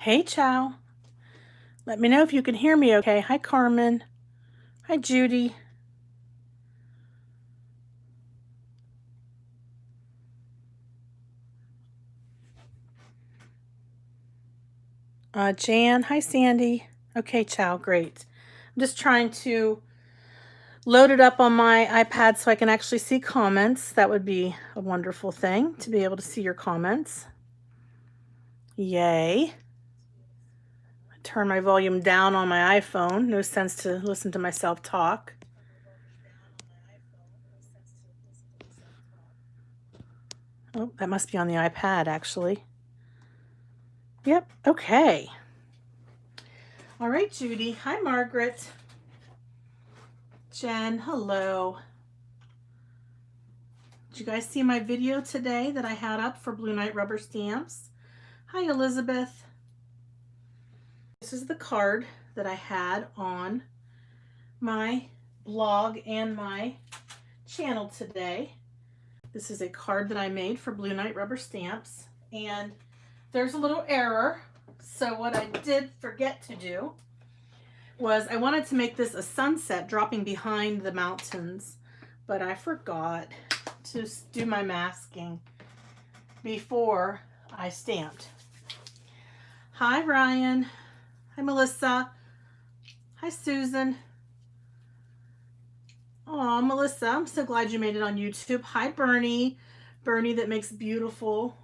Hey, Chow. Let me know if you can hear me okay. Hi, Carmen. Hi, Judy. Jan. Hi, Sandy. Okay, Chow. Great. I'm just trying to load it up on my iPad so I can actually see comments. That would be a wonderful thing to be able to see your comments. Yay. Turn my volume down on my iPhone. No sense to listen to myself talk. Oh, that must be on the iPad, actually. Yep. Okay. All right, Judy. Hi, Margaret. Jen, hello. Did you guys see my video today that I had up for Blue Night rubber stamps? Hi, Elizabeth. This is the card that I had on my blog and my channel today. This is a card that I made for Blue Night rubber stamps, and there's a little error. So what I did forget to do was I wanted to make this a sunset dropping behind the mountains, but I forgot to do my masking before I stamped. Hi, Ryan. Hi, Melissa. Hi, Susan. Oh, Melissa, I'm so glad you made it on YouTube. Hi, Bernie. Bernie that makes beautiful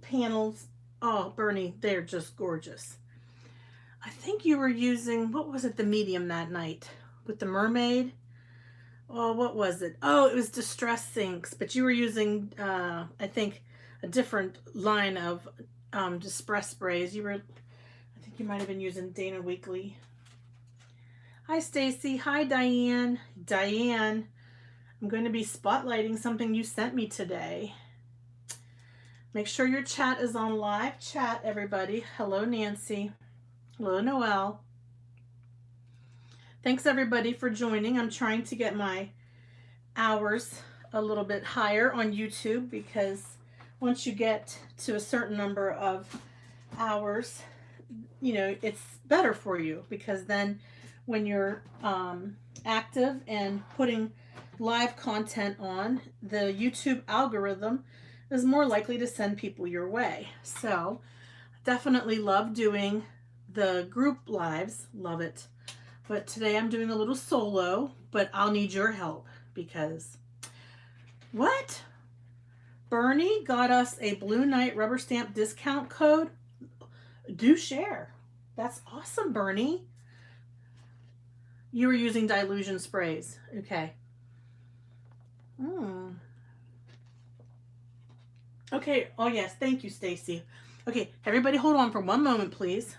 panels. Oh, Bernie, they're just gorgeous. I think you were using, what was it, the medium that night with the mermaid? Oh, what was it? Oh, it was Distress Inks, but you were using, I think, a different line of Distress sprays. I think you might have been using Dana Weekly. Hi, Stacy. Hi, Diane. Diane, I'm going to be spotlighting something you sent me today. Make sure your chat is on live chat, everybody. Hello, Nancy. Hello, Noelle. Thanks, everybody, for joining. I'm trying to get my hours a little bit higher on YouTube because once you get to a certain number of hours, you know, it's better for you because then when you're active and putting live content on, the YouTube algorithm is more likely to send people your way. So definitely love doing the group lives, love it. But today I'm doing a little solo, but I'll need your help because what? Bernie got us a Blue Night rubber stamp discount code. Do share. That's awesome, Bernie. You were using Dilution sprays. Okay. Okay. Oh, yes. Thank you, Stacy. Okay. Everybody hold on for one moment, please.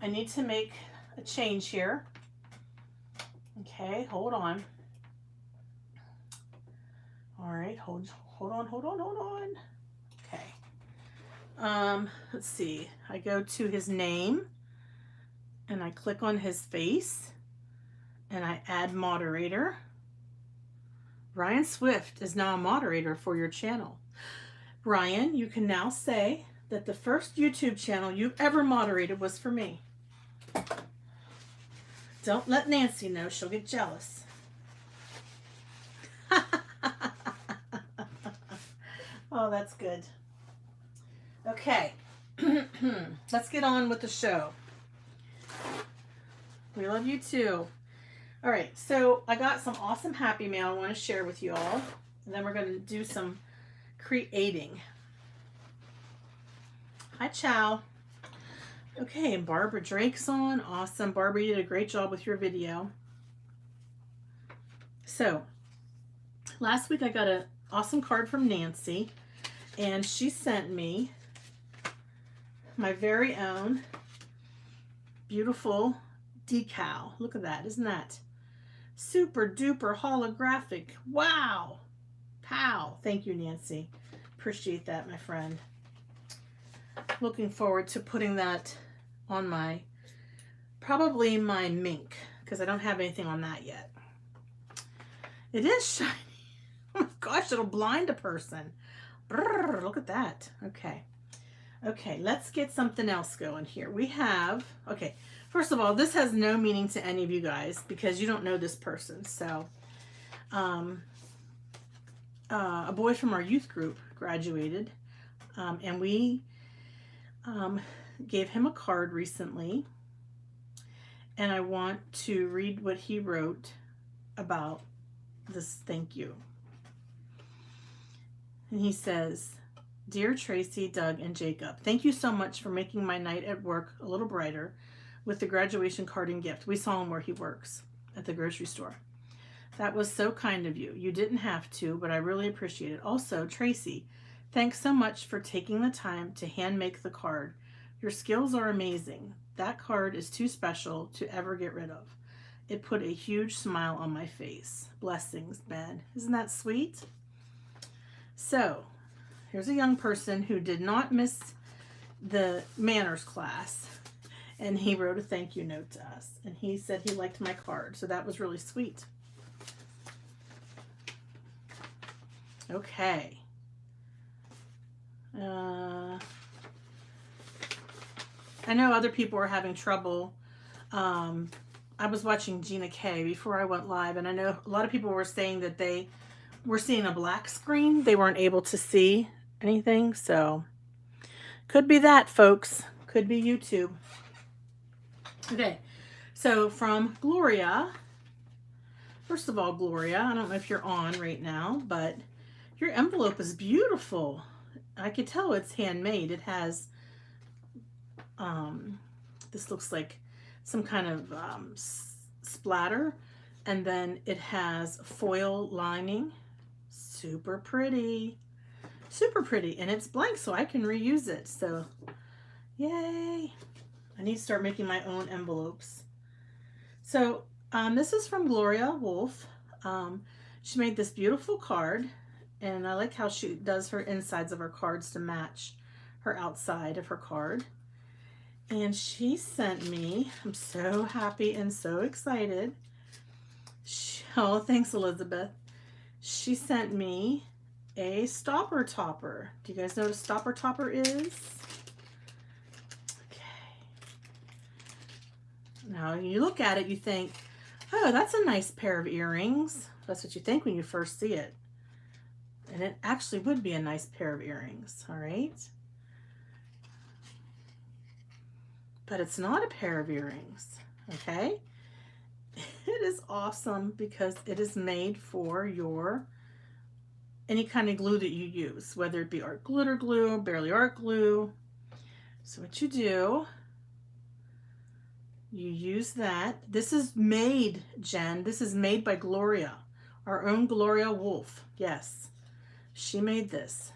I need to make a change here. Okay. Hold on. All right. Hold on. Okay. Let's see. I go to his name and I click on his face and I add moderator. Ryan Swift is now a moderator for your channel. Ryan, you can now say that the first YouTube channel you ever moderated was for me. Don't let Nancy know. She'll get jealous. Oh, that's good. Okay. Let's get on with the show. We love you too. All right, so I got some awesome Happy Mail I want to share with you all. And then we're going to do some creating. Hi, Chow. Okay, and Barbara Drake's on. Awesome. Barbara, you did a great job with your video. So, last week I got an awesome card from Nancy. And she sent me my very own beautiful decal. Look at that. Isn't that super duper holographic? Wow. Pow. Thank you, Nancy. Appreciate that, my friend. Looking forward to putting that on probably my mink, because I don't have anything on that yet. It is shiny. Oh my gosh, it'll blind a person. Brrr, look at that. Okay. Okay, let's get something else going here. We have, okay, first of all, this has no meaning to any of you guys because you don't know this person. So, a boy from our youth group graduated, and we gave him a card recently, and I want to read what he wrote about this thank you. And he says, "Dear Tracy, Doug, and Jacob, thank you so much for making my night at work a little brighter with the graduation card and gift. We saw him where he works at the grocery store. That was so kind of you. You didn't have to, but I really appreciate it. Also, Tracy, thanks so much for taking the time to hand make the card. Your skills are amazing. That card is too special to ever get rid of. It put a huge smile on my face. Blessings, Ben." Isn't that sweet? So, here's a young person who did not miss the manners class, and he wrote a thank you note to us, and he said he liked my card, so that was really sweet. Okay. I know other people are having trouble. I was watching Gina K before I went live, and I know a lot of people were saying that they were seeing a black screen. They weren't able to see anything, so could be that, folks. Could be YouTube. Okay, so from Gloria. First of all, Gloria, I don't know if you're on right now, but your envelope is beautiful. I could tell it's handmade. It has, this looks like some kind of splatter, and then it has foil lining. Super pretty. Super pretty, and it's blank, so I can reuse it. So, yay. I need to start making my own envelopes. So, this is from Gloria Wolf. She made this beautiful card, and I like how she does her insides of her cards to match her outside of her card. And she sent me, I'm so happy and so excited. Oh, thanks, Elizabeth. She sent me a stopper topper. Do you guys know what a stopper topper is? Okay. Now, you look at it, you think, oh, that's a nice pair of earrings. That's what you think when you first see it. And it actually would be a nice pair of earrings, all right? But it's not a pair of earrings, okay? It is awesome because it is made for your any kind of glue that you use, whether it be art glitter glue, barely art glue. So what you do, you use that. This is made, Jen, this is made by Gloria, our own Gloria Wolf. Yes, she made this.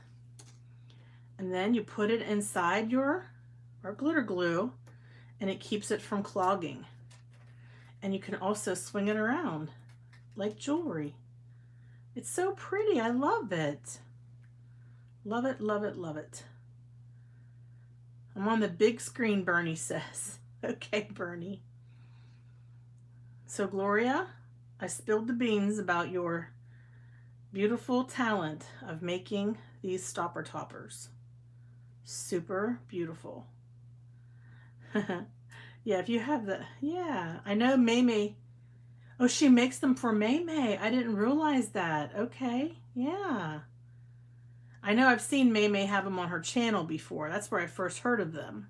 And then you put it inside your art glitter glue, and it keeps it from clogging. And you can also swing it around like jewelry. It's so pretty. I love it. Love it, love it, love it. I'm on the big screen, Bernie says. Okay, Bernie. So, Gloria, I spilled the beans about your beautiful talent of making these stopper toppers. Super beautiful. Yeah, if you have the, yeah, I know Maymay. Oh, she makes them for Maymay. I didn't realize that. Okay, yeah. I know I've seen Maymay have them on her channel before. That's where I first heard of them.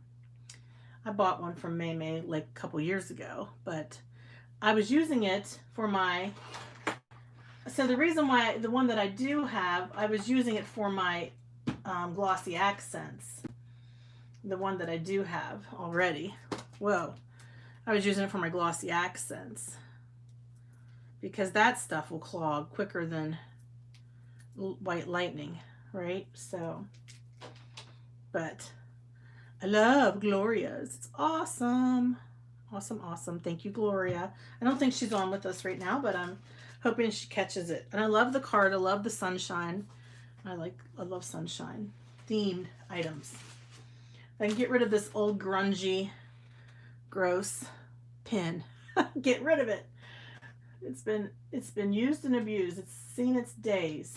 I bought one from Maymay like a couple years ago, but I was using it for my, so the reason why, the one that I do have, I was using it for my glossy accents. The one that I do have already. Whoa. I was using it for my glossy accents because that stuff will clog quicker than white lightning, right? So, but I love Gloria's. It's awesome. Awesome, awesome. Thank you, Gloria. I don't think she's on with us right now, but I'm hoping she catches it. And I love the card. I love the sunshine. I love sunshine themed items. I can get rid of this old grungy, gross pin. Get rid of it. It's been used and abused. It's seen its days.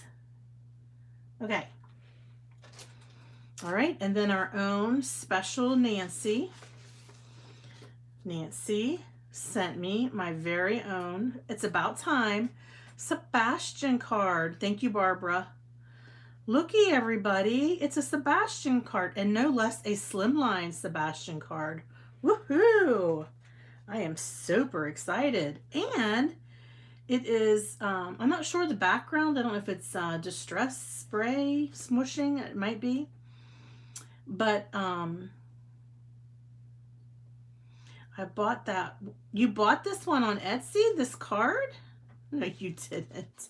Okay. All right, and then our own special Nancy. Nancy sent me my very own, it's about time, Sebastian card. Thank you, Barbara. Looky, everybody, it's a Sebastian card, and no less a slimline Sebastian card. Woohoo! I am super excited. And it is, I'm not sure the background. I don't know if it's distress spray smushing. It might be. But I bought that. You bought this one on Etsy, this card? No, you didn't.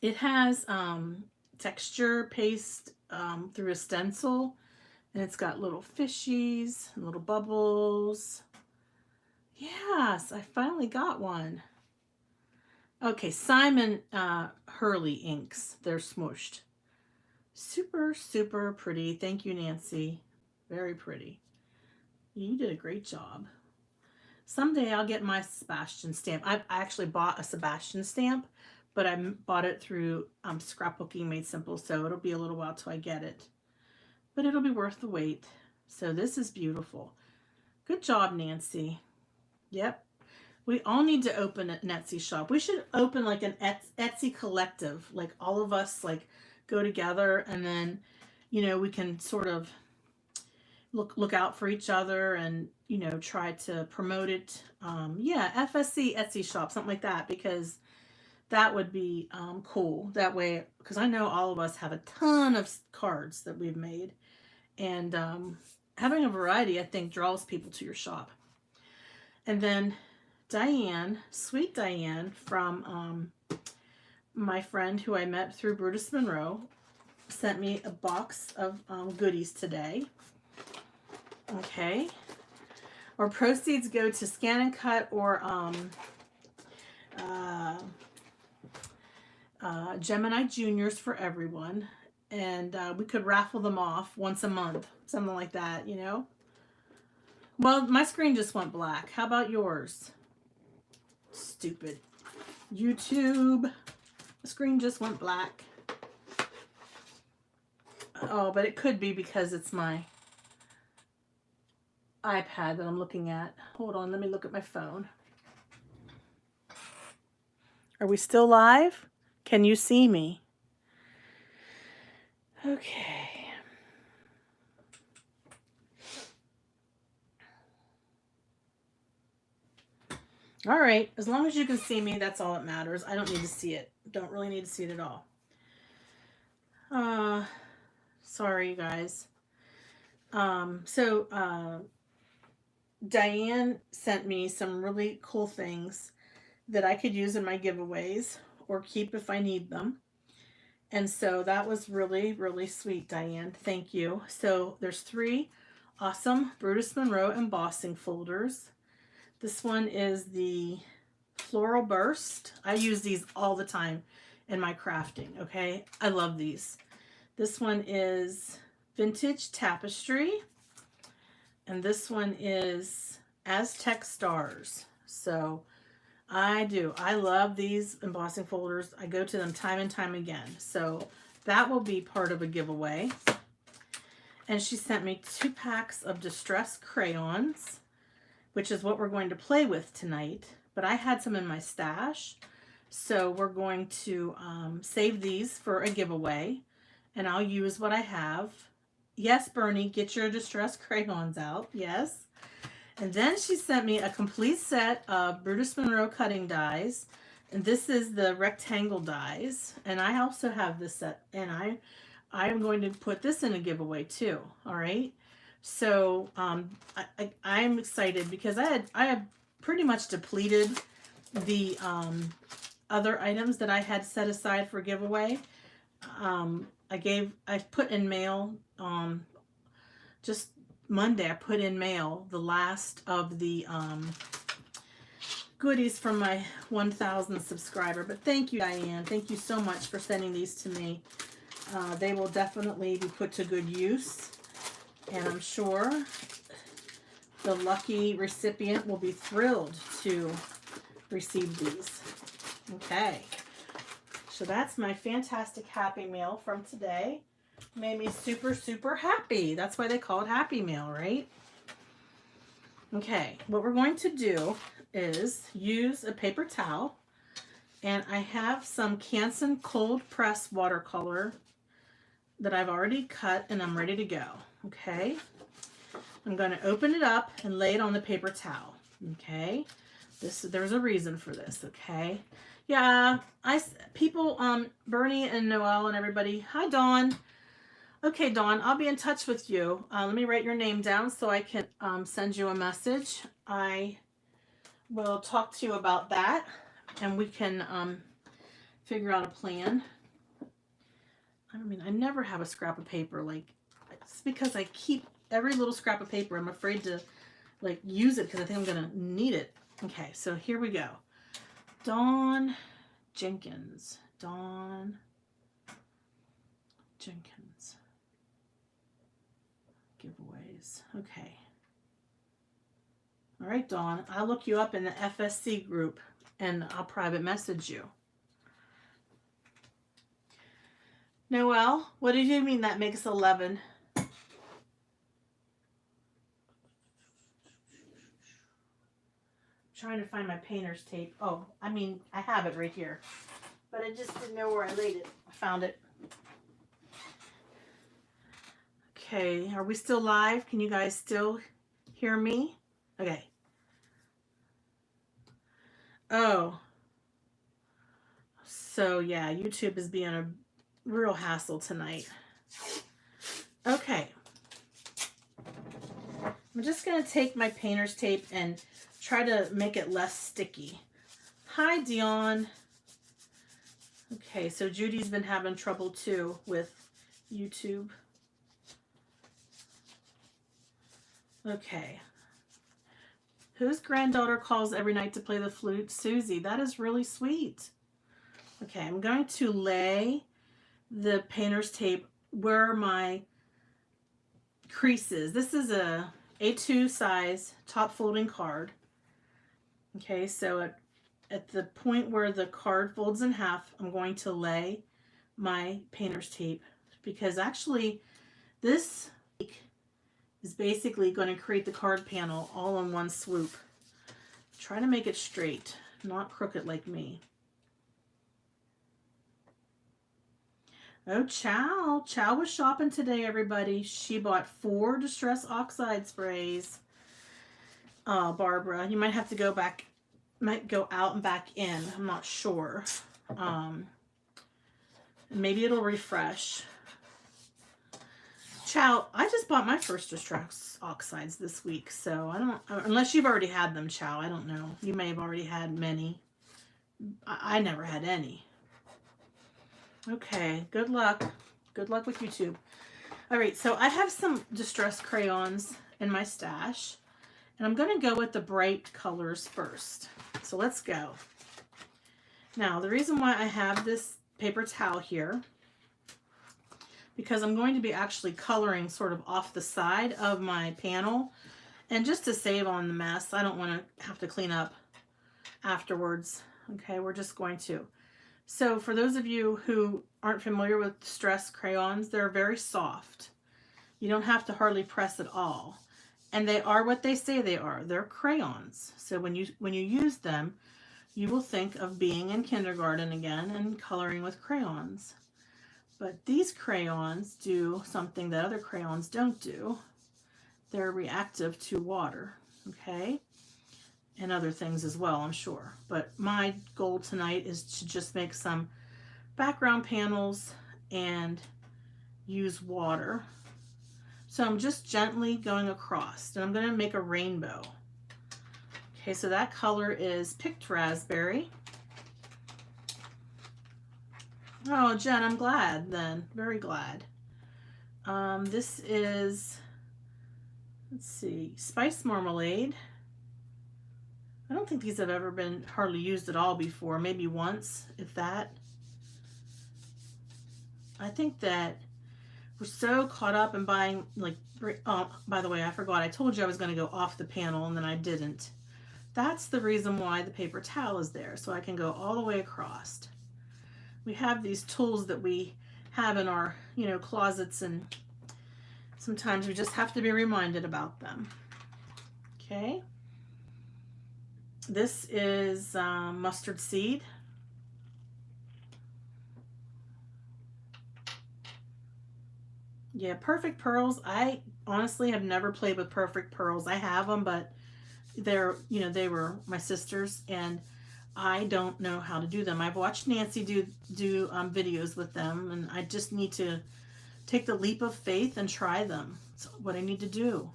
It has texture paste through a stencil. And it's got little fishies and little bubbles. Yes, I finally got one. Okay, Simon Hurley inks. They're smooshed. Super, super pretty. Thank you, Nancy. Very pretty. You did a great job. Someday I'll get my Sebastian stamp. I actually bought a Sebastian stamp, but I bought it through Scrapbooking Made Simple, so it'll be a little while till I get it. But it'll be worth the wait. So this is beautiful. Good job, Nancy. Yep. We all need to open an Etsy shop. We should open like an Etsy collective. Like all of us like go together, and then, you know, we can sort of look out for each other and, you know, try to promote it. Yeah, FSC Etsy shop, something like that, because that would be cool. That way, because I know all of us have a ton of cards that we've made. And having a variety, I think, draws people to your shop. And then Diane, sweet Diane, from my friend who I met through Brutus Monroe, sent me a box of goodies today. Okay. Our proceeds go to Scan and Cut or Gemini Juniors for everyone. And we could raffle them off once a month, something like that, you know? Well, my screen just went black. How about yours? Stupid. YouTube. The screen just went black. Oh, but it could be because it's my iPad that I'm looking at. Hold on, let me look at my phone. Are we still live? Can you see me? Okay. All right. As long as you can see me, that's all that matters. I don't need to see it. Don't really need to see it at all. Sorry, you guys. Diane sent me some really cool things that I could use in my giveaways or keep if I need them. And so that was really, really sweet, Diane. Thank you. So there's 3 awesome Brutus Monroe embossing folders. This one is the Floral Burst. I use these all the time in my crafting, okay? I love these. This one is Vintage Tapestry. And this one is Aztec Stars. So I love these embossing folders. I go to them time and time again. So that will be part of a giveaway. And she sent me 2 packs of Distress Crayons, which is what we're going to play with tonight. But I had some in my stash. So we're going to save these for a giveaway. And I'll use what I have. Yes, Bernie, get your Distress Crayons out. Yes. And then she sent me a complete set of Brutus Monroe cutting dies. And this is the rectangle dies. And I also have this set. And I am going to put this in a giveaway too. All right. So I'm excited because I have pretty much depleted the other items that I had set aside for giveaway. I put in mail just Monday. I put in mail the last of the goodies from my 1,000 subscriber. But thank you, Diane. Thank you so much for sending these to me. They will definitely be put to good use. And I'm sure the lucky recipient will be thrilled to receive these. Okay. So that's my fantastic Happy Meal from today. Made me super, super happy. That's why they call it Happy Meal, right? Okay, what we're going to do is use a paper towel. And I have some Canson cold press watercolor that I've already cut and I'm ready to go. Okay, I'm going to open it up and lay it on the paper towel. Okay, there's a reason for this. Okay, yeah, people, Bernie and Noelle and everybody. Hi, Dawn. Okay, Dawn, I'll be in touch with you. Let me write your name down so I can send you a message. I will talk to you about that, and we can figure out a plan. I mean, I never have a scrap of paper. Like, it's because I keep every little scrap of paper. I'm afraid to, like, use it because I think I'm going to need it. Okay, so here we go. Dawn Jenkins. Dawn Jenkins. Giveaways. Okay. All right, Dawn. I'll look you up in the FSC group and I'll private message you. Noelle, what did you mean that makes 11? Trying to find my painter's tape. Oh, I mean, I have it right here, but I just didn't know where I laid it. I found it. Okay, are we still live? Can you guys still hear me? Okay. Oh. So, yeah, YouTube is being a real hassle tonight. Okay. I'm just going to take my painter's tape and try to make it less sticky. Hi, Dion. Okay, so Judy's been having trouble too with YouTube. Okay. Whose granddaughter calls every night to play the flute? Susie. That is really sweet. Okay, I'm going to lay the painter's tape where my crease is. This is a A2 size top folding card. Okay, so at the point where the card folds in half, I'm going to lay my painter's tape, because actually this is basically going to create the card panel all in one swoop. Try to make it straight, not crooked like me. Oh, Chow. Chow was shopping today, everybody. She bought 4 Distress Oxide sprays. Oh, Barbara, you might have to go back, might go out and back in. I'm not sure. Maybe it'll refresh. Chow, I just bought my first Distress Oxides this week, so I don't, unless you've already had them, Chow, I don't know. You may have already had many. I never had any. Okay, good luck. Good luck with YouTube. All right, so I have some Distress crayons in my stash, and I'm going to go with the bright colors first. So let's go. Now, the reason why I have this paper towel here, because I'm going to be actually coloring sort of off the side of my panel, and just to save on the mess, I don't want to have to clean up afterwards. Okay, we're just going to. So for those of you who aren't familiar with Distress crayons, they're very soft. You don't have to hardly press at all. And they are what they say they are. They're crayons. So when you use them, you will think of being in kindergarten again and coloring with crayons. But these crayons do something that other crayons don't do. They're reactive to water, okay? And other things as well, I'm sure. But my goal tonight is to just make some background panels and use water. So I'm just gently going across, and I'm going to make a rainbow. Okay, so that color is Picked Raspberry. Oh, Jen, I'm glad then. Very glad. This is, let's see, Spice Marmalade. I don't think these have ever been hardly used at all before. Maybe once, if that. I think that we're so caught up in buying, like, oh, by the way, I forgot. I told you I was going to go off the panel, and then I didn't. That's the reason why the paper towel is there, so I can go all the way across. we have these tools that we have in our, you know, closets, and sometimes we just have to be reminded about them. Okay. This is mustard seed. Yeah, perfect pearls. I honestly have never played with perfect pearls. I have them, but they're, you know, they were my sister's, and I don't know how to do them. I've watched Nancy do videos with them, and I just need to take the leap of faith and try them. That's what I need to do.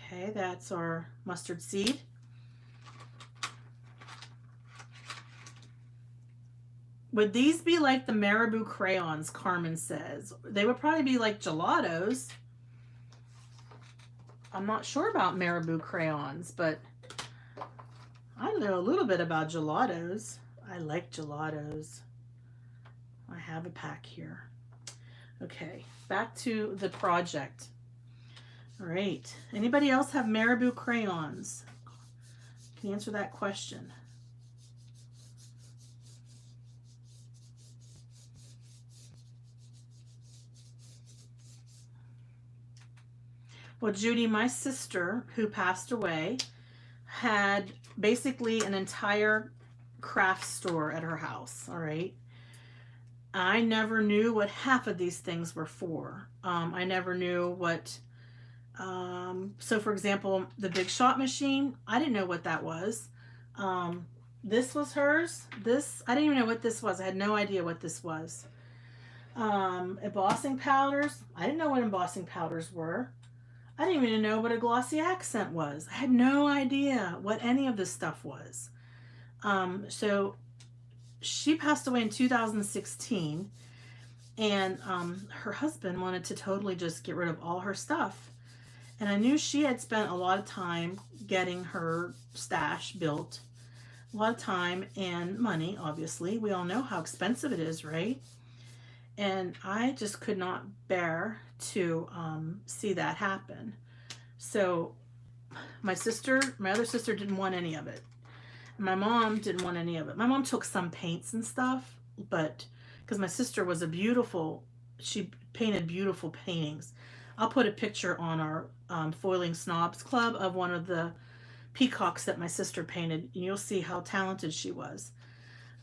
Okay, that's our mustard seed. Would these be like the Marabou crayons, Carmen says? They would probably be like gelatos. I'm not sure about Marabou crayons, but I know a little bit about gelatos. I like gelatos. I have a pack here. Okay, back to the project. All right. Anybody else have Marabou crayons? Can you answer that question? Well, Judy, my sister, who passed away, had basically an entire craft store at her house. All right. I never knew what half of these things were for. I never knew what, so for example, the Big Shot machine, I didn't know what that was. This was hers. This, I didn't even know what this was. I had no idea what this was. Embossing powders, I didn't know what embossing powders were. I didn't even know what a glossy accent was. I had no idea what any of this stuff was. So she passed away in 2016, and her husband wanted to totally just get rid of all her stuff. And I knew she had spent a lot of time getting her stash built, a lot of time and money, obviously. We all know how expensive it is, right? And I just could not bear to see that happen. So my other sister didn't want any of it. My mom didn't want any of it. My mom took some paints and stuff, but because my sister was she painted beautiful paintings. I'll put a picture on our Foiling Snobs Club of one of the peacocks that my sister painted, and you'll see how talented she was.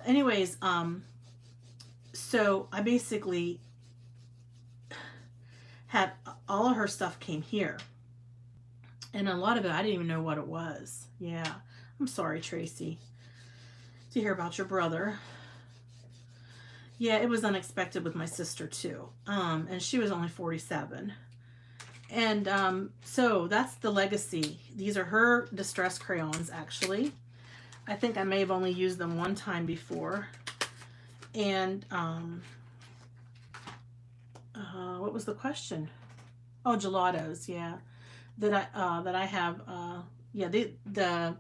Anyways, so I basically had all of her stuff came here, and a lot of it I didn't even know what it was. Yeah, I'm sorry, Tracy, to hear about your brother. Yeah, it was unexpected with my sister too, and she was only 47. And so that's the legacy. These are her distress crayons, actually. I think I may have only used them one time before. And what was the question? Oh, gelatos, yeah. That I have. Yeah, the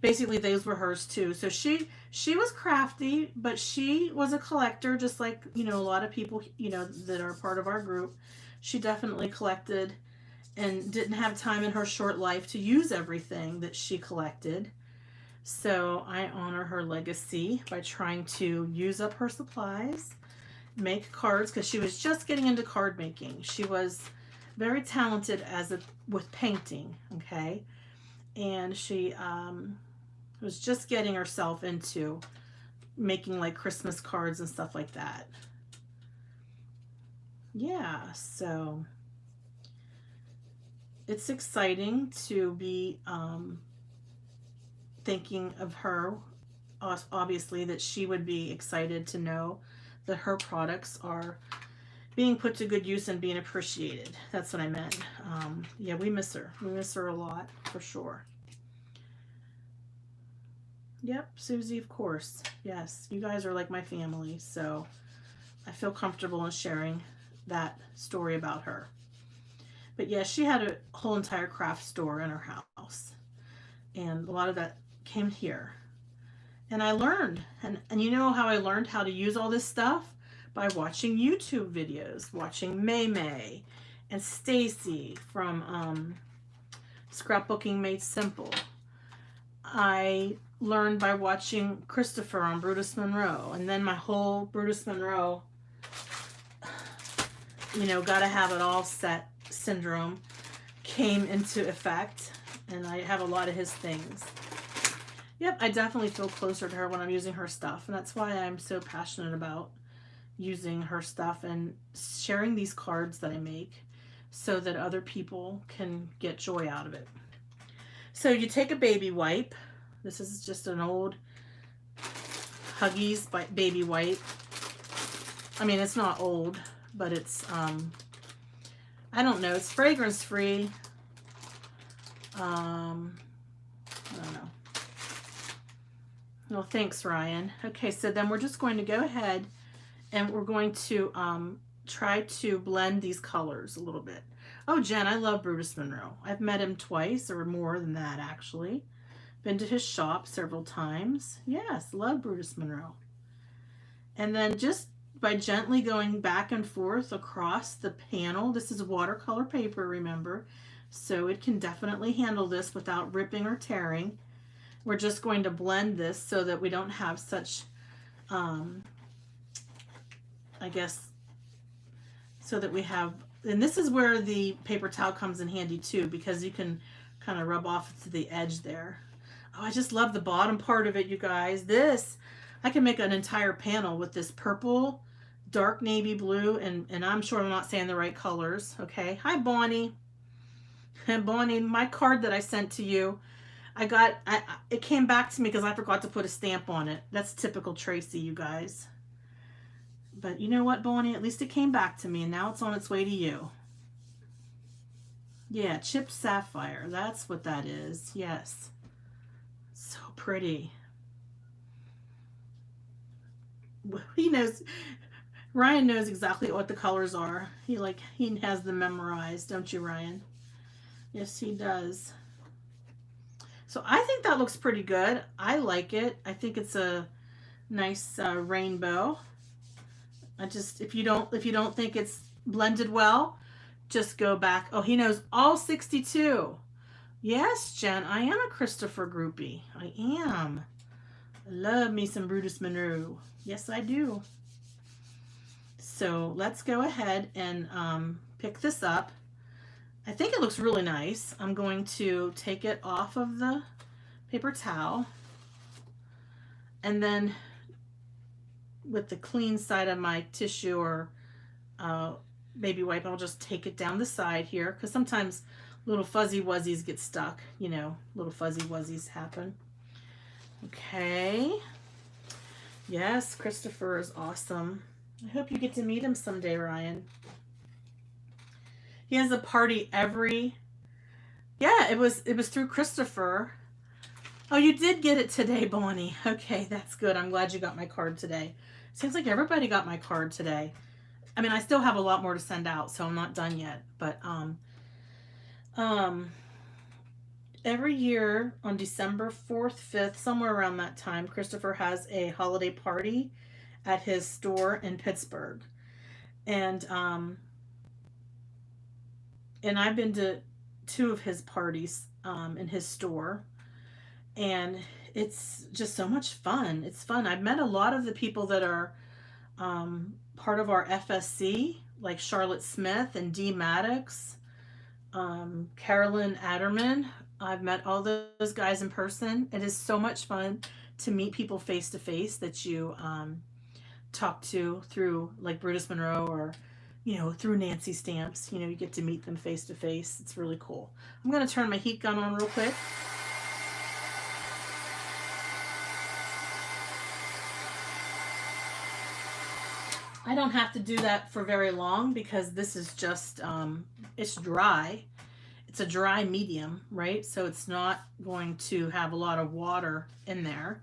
basically those were hers too. So she was crafty, but she was a collector, just like, you know, a lot of people, you know, that are part of our group. She definitely collected and didn't have time in her short life to use everything that she collected. So I honor her legacy by trying to use up her supplies, make cards, because she was just getting into card making. She was very talented with painting, okay? And she was just getting herself into making like Christmas cards and stuff like that. Yeah, so it's exciting to be thinking of her, obviously, that she would be excited to know that her products are being put to good use and being appreciated. That's what I meant. Yeah, we miss her. We miss her a lot, for sure. Yep, Susie, of course. Yes, you guys are like my family, so I feel comfortable in sharing that story about her. But yeah, she had a whole entire craft store in her house, and a lot of that came here. And I learned, and you know how I learned how to use all this stuff? By watching YouTube videos, watching May and Stacy from Scrapbooking Made Simple. I learned by watching Christopher on Brutus Monroe. And then my whole Brutus Monroe, you know, gotta have it all set syndrome came into effect. And I have a lot of his things. Yep, I definitely feel closer to her when I'm using her stuff. And that's why I'm so passionate about using her stuff and sharing these cards that I make so that other people can get joy out of it. So you take a baby wipe. This is just an old Huggies baby wipe. I mean, it's not old, but it's, I don't know, it's fragrance free. I don't know. Well, thanks, Ryan. Okay, so then we're just going to go ahead and we're going to try to blend these colors a little bit. Oh, Jen, I love Brutus Monroe. I've met him twice or more than that, actually. Been to his shop several times. Yes, love Brutus Monroe. And then just by gently going back and forth across the panel, this is watercolor paper, remember, so it can definitely handle this without ripping or tearing. We're just going to blend this so that we don't have such, I guess, so that we have, and this is where the paper towel comes in handy too, because you can kind of rub off to the edge there. Oh, I just love the bottom part of it, you guys. This, I can make an entire panel with this purple, dark navy blue, and I'm sure I'm not saying the right colors. Okay, hi Bonnie. And Bonnie, my card that I sent to you, it came back to me because I forgot to put a stamp on it. That's typical Tracy, you guys. But you know what, Bonnie? At least it came back to me, and now it's on its way to you. Yeah, chipped sapphire. That's what that is. Yes. So pretty. He knows. Ryan knows exactly what the colors are. He has them memorized, don't you, Ryan? Yes, he does. So I think that looks pretty good. I like it. I think it's a nice rainbow. If you don't think it's blended well, just go back. Oh, he knows all 62. Yes, Jen, I am a Christopher groupie. I am. I love me some Brutus Monroe. Yes, I do. So let's go ahead and pick this up. I think it looks really nice. I'm going to take it off of the paper towel, and then with the clean side of my tissue or baby wipe, I'll just take it down the side here, because sometimes little fuzzy wuzzies get stuck. You know, little fuzzy wuzzies happen. Okay. Yes, Christopher is awesome. I hope you get to meet him someday, Ryan. He has a party yeah, it was through Christopher. Oh, you did get it today, Bonnie. Okay, that's good. I'm glad you got my card today. Seems like everybody got my card today. I mean, I still have a lot more to send out, so I'm not done yet. But every year on December 4th, 5th, somewhere around that time, Christopher has a holiday party at his store in Pittsburgh. And I've been to 2 of his parties in his store, and it's just so much fun. It's fun. I've met a lot of the people that are part of our FSC, like Charlotte Smith and Dee Maddox, Carolyn Adderman. I've met all those guys in person. It is so much fun to meet people face to face that you talk to through like Brutus Monroe, or through Nancy Stamps. You get to meet them face to face. It's really cool. I'm going to turn my heat gun on real quick. I don't have to do that for very long because this is just, it's dry. It's a dry medium, right? So it's not going to have a lot of water in there.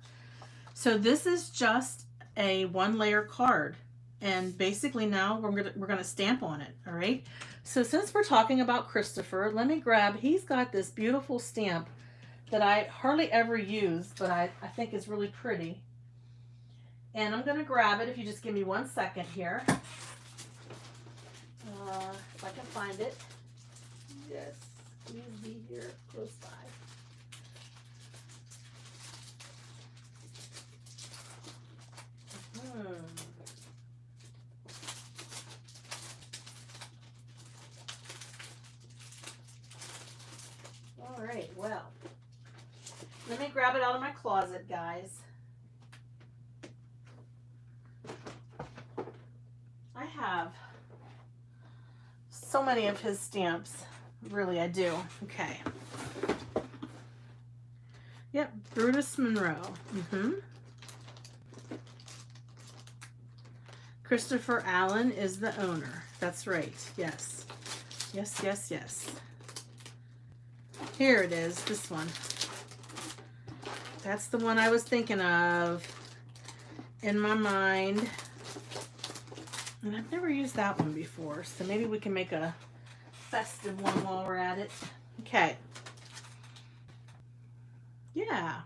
So this is just a 1-layer card. And basically now we're gonna stamp on it, all right? So since we're talking about Christopher, let me grab, he's got this beautiful stamp that I hardly ever use, but I think is really pretty. And I'm gonna grab it if you just give me 1 second here. If I can find it. Yes, please be here close by. right, well, let me grab it out of my closet, guys. I have so many of his stamps. Really, I do. Okay. Yep, Brutus Monroe. Christopher Allen is the owner. That's right. Yes. Yes, yes, yes. Here it is, this one. That's the one I was thinking of in my mind. And I've never used that one before, so maybe we can make a festive one while we're at it. Okay. Yeah.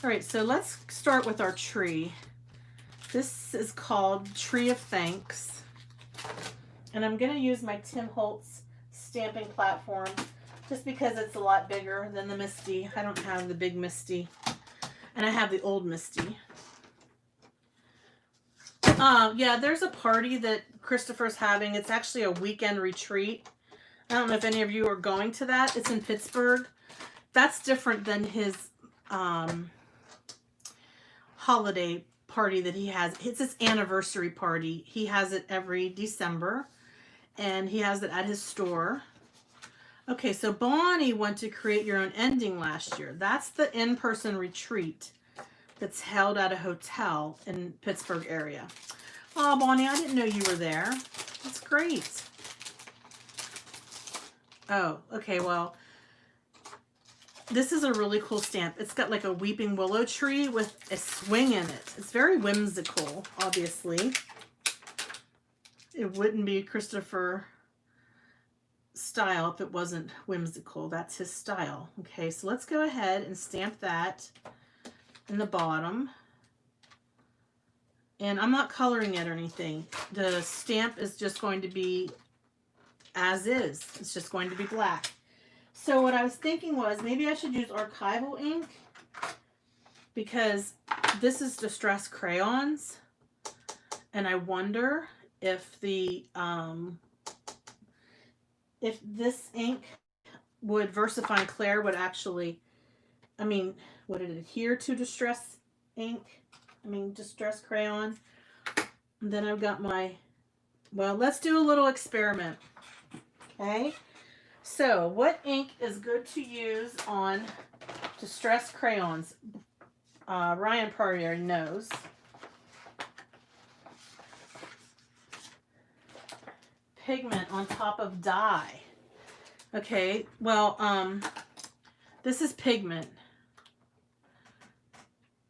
All right, so let's start with our tree. This is called Tree of Thanks. And I'm going to use my Tim Holtz stamping platform just because it's a lot bigger than the Misty. I don't have the big Misty. And I have the old Misty. Yeah, there's a party that Christopher's having. It's actually a weekend retreat. I don't know if any of you are going to that. It's in Pittsburgh. That's different than his holiday party that he has. It's his anniversary party. He has it every December, and he has it at his store. Okay, so Bonnie went to Create Your Own Ending last year. That's the in-person retreat that's held at a hotel in Pittsburgh area. Oh, Bonnie, I didn't know you were there. That's great. Oh, okay, well, this is a really cool stamp. It's got like a weeping willow tree with a swing in it. It's very whimsical, obviously. It wouldn't be Christopher style if it wasn't whimsical. That's his style. Okay, so let's go ahead and stamp that in the bottom. And I'm not coloring it or anything. The stamp is just going to be as is. It's just going to be black. So what I was thinking was maybe I should use Archival Ink because this is distressed crayons. And I wonder if the if this ink would VersaFine Clair would actually, I mean, would it adhere to distress ink? I mean, distress crayon. And then I've got my, well, let's do a little experiment. Okay. So what ink is good to use on distress crayons? Ryan probably already knows. Pigment on top of dye. Okay, well, this is pigment.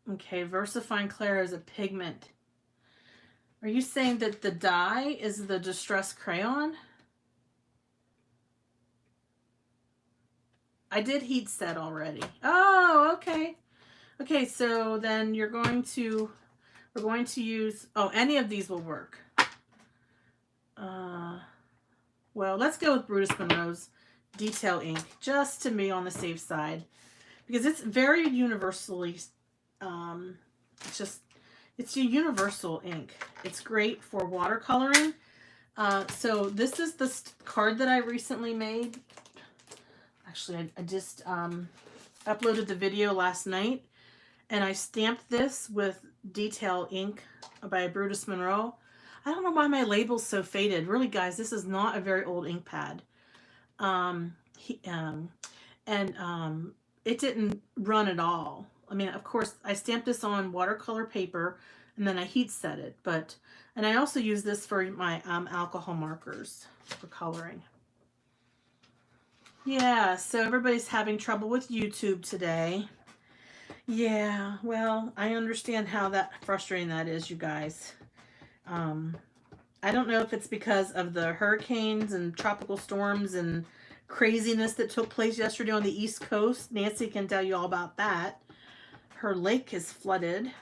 Okay, VersaFine Clair is a pigment. Are you saying that the dye is the distress crayon? I did heat set already. Oh, okay. Okay, so then we're going to use, oh, any of these will work. Well, let's go with Brutus Monroe's Detail Ink, just to be on the safe side, because it's very universally, it's a universal ink. It's great for watercoloring. So this is the card that I recently made. Actually, I just uploaded the video last night, and I stamped this with Detail Ink by Brutus Monroe. I don't know why my label's so faded. Really, guys, this is not a very old ink pad. It didn't run at all. I mean, of course, I stamped this on watercolor paper, and then I heat set it. And I also use this for my alcohol markers for coloring. Yeah, so everybody's having trouble with YouTube today. Yeah, well, I understand how frustrating that is, you guys. I don't know if it's because of the hurricanes and tropical storms and craziness that took place yesterday on the East Coast. Nancy can tell you all about that. Her lake is flooded.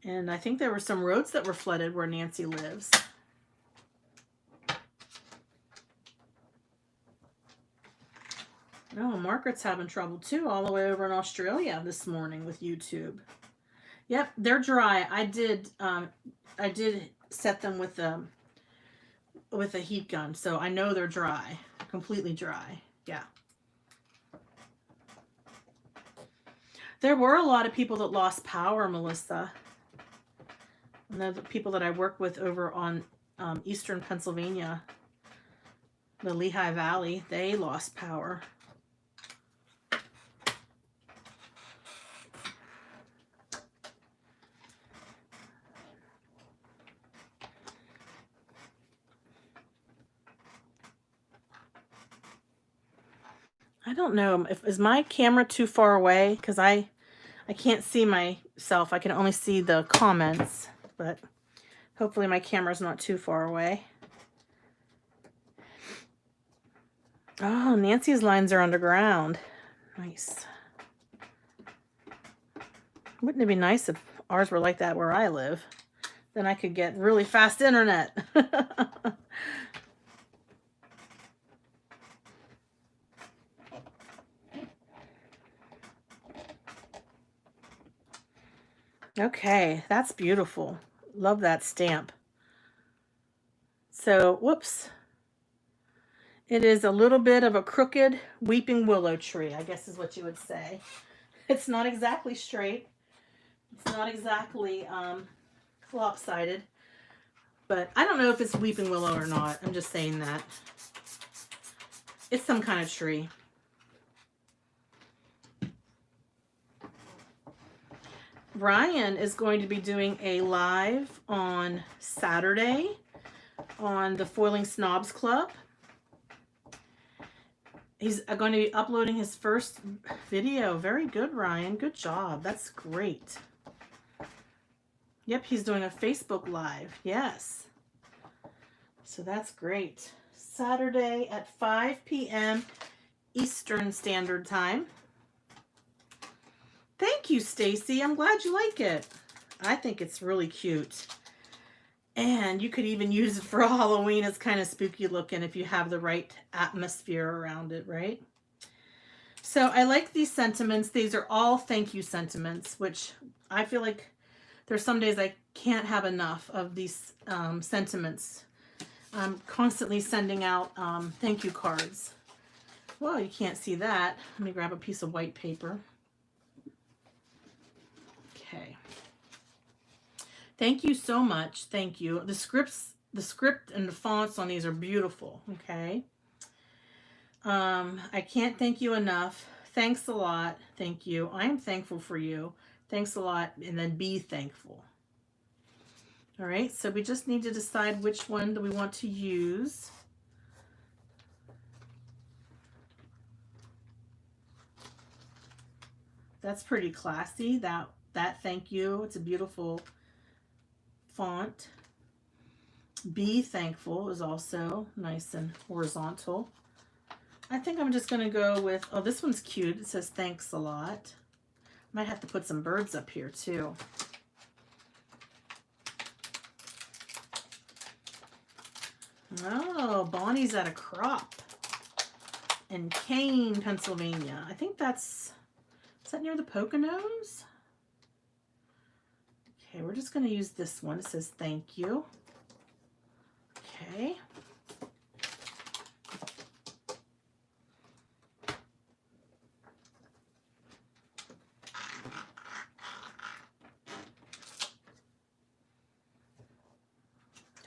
And I think there were some roads that were flooded where Nancy lives. Oh, Margaret's having trouble too, all the way over in Australia this morning with YouTube. Yep, they're dry. I did set them with a heat gun, so I know they're dry, completely dry. Yeah. There were a lot of people that lost power, Melissa. I know the people that I work with over on eastern Pennsylvania, the Lehigh Valley, they lost power. I don't know. Is my camera too far away? Because I can't see myself. I can only see the comments. But hopefully my camera's not too far away. Oh, Nancy's lines are underground. Nice. Wouldn't it be nice if ours were like that where I live? Then I could get really fast internet. Okay, that's beautiful. Love that stamp. So, whoops. It is a little bit of a crooked weeping willow tree, I guess is what you would say. It's not exactly straight. It's not exactly lopsided. But I don't know if it's weeping willow or not. I'm just saying that. It's some kind of tree. Ryan is going to be doing a live on Saturday on the Foiling Snobs Club. He's going to be uploading his first video. Very good, Ryan. Good job. That's great. Yep, he's doing a Facebook Live. Yes. So that's great. Saturday at 5 p.m. Eastern Standard Time. Thank you, Stacy. I'm glad you like it. I think it's really cute. And you could even use it for Halloween. It's kind of spooky looking if you have the right atmosphere around it, right? So I like these sentiments. These are all thank you sentiments, which I feel like there's some days I can't have enough of these sentiments. I'm constantly sending out thank you cards. Well, you can't see that. Let me grab a piece of white paper. Okay. Thank you so much. Thank you. The script and the fonts on these are beautiful. Okay. I can't thank you enough. Thanks a lot. Thank you. I am thankful for you. Thanks a lot. And then be thankful. All right. So we just need to decide which one do we want to use. That's pretty classy. That thank you. It's a beautiful font. Be thankful is also nice and horizontal. I think I'm just going to go with, oh, this one's cute. It says thanks a lot. Might have to put some birds up here too. Oh, Bonnie's at a crop in Kane, Pennsylvania. I think is that near the Poconos? Okay, we're just going to use this one. It says thank you. Okay.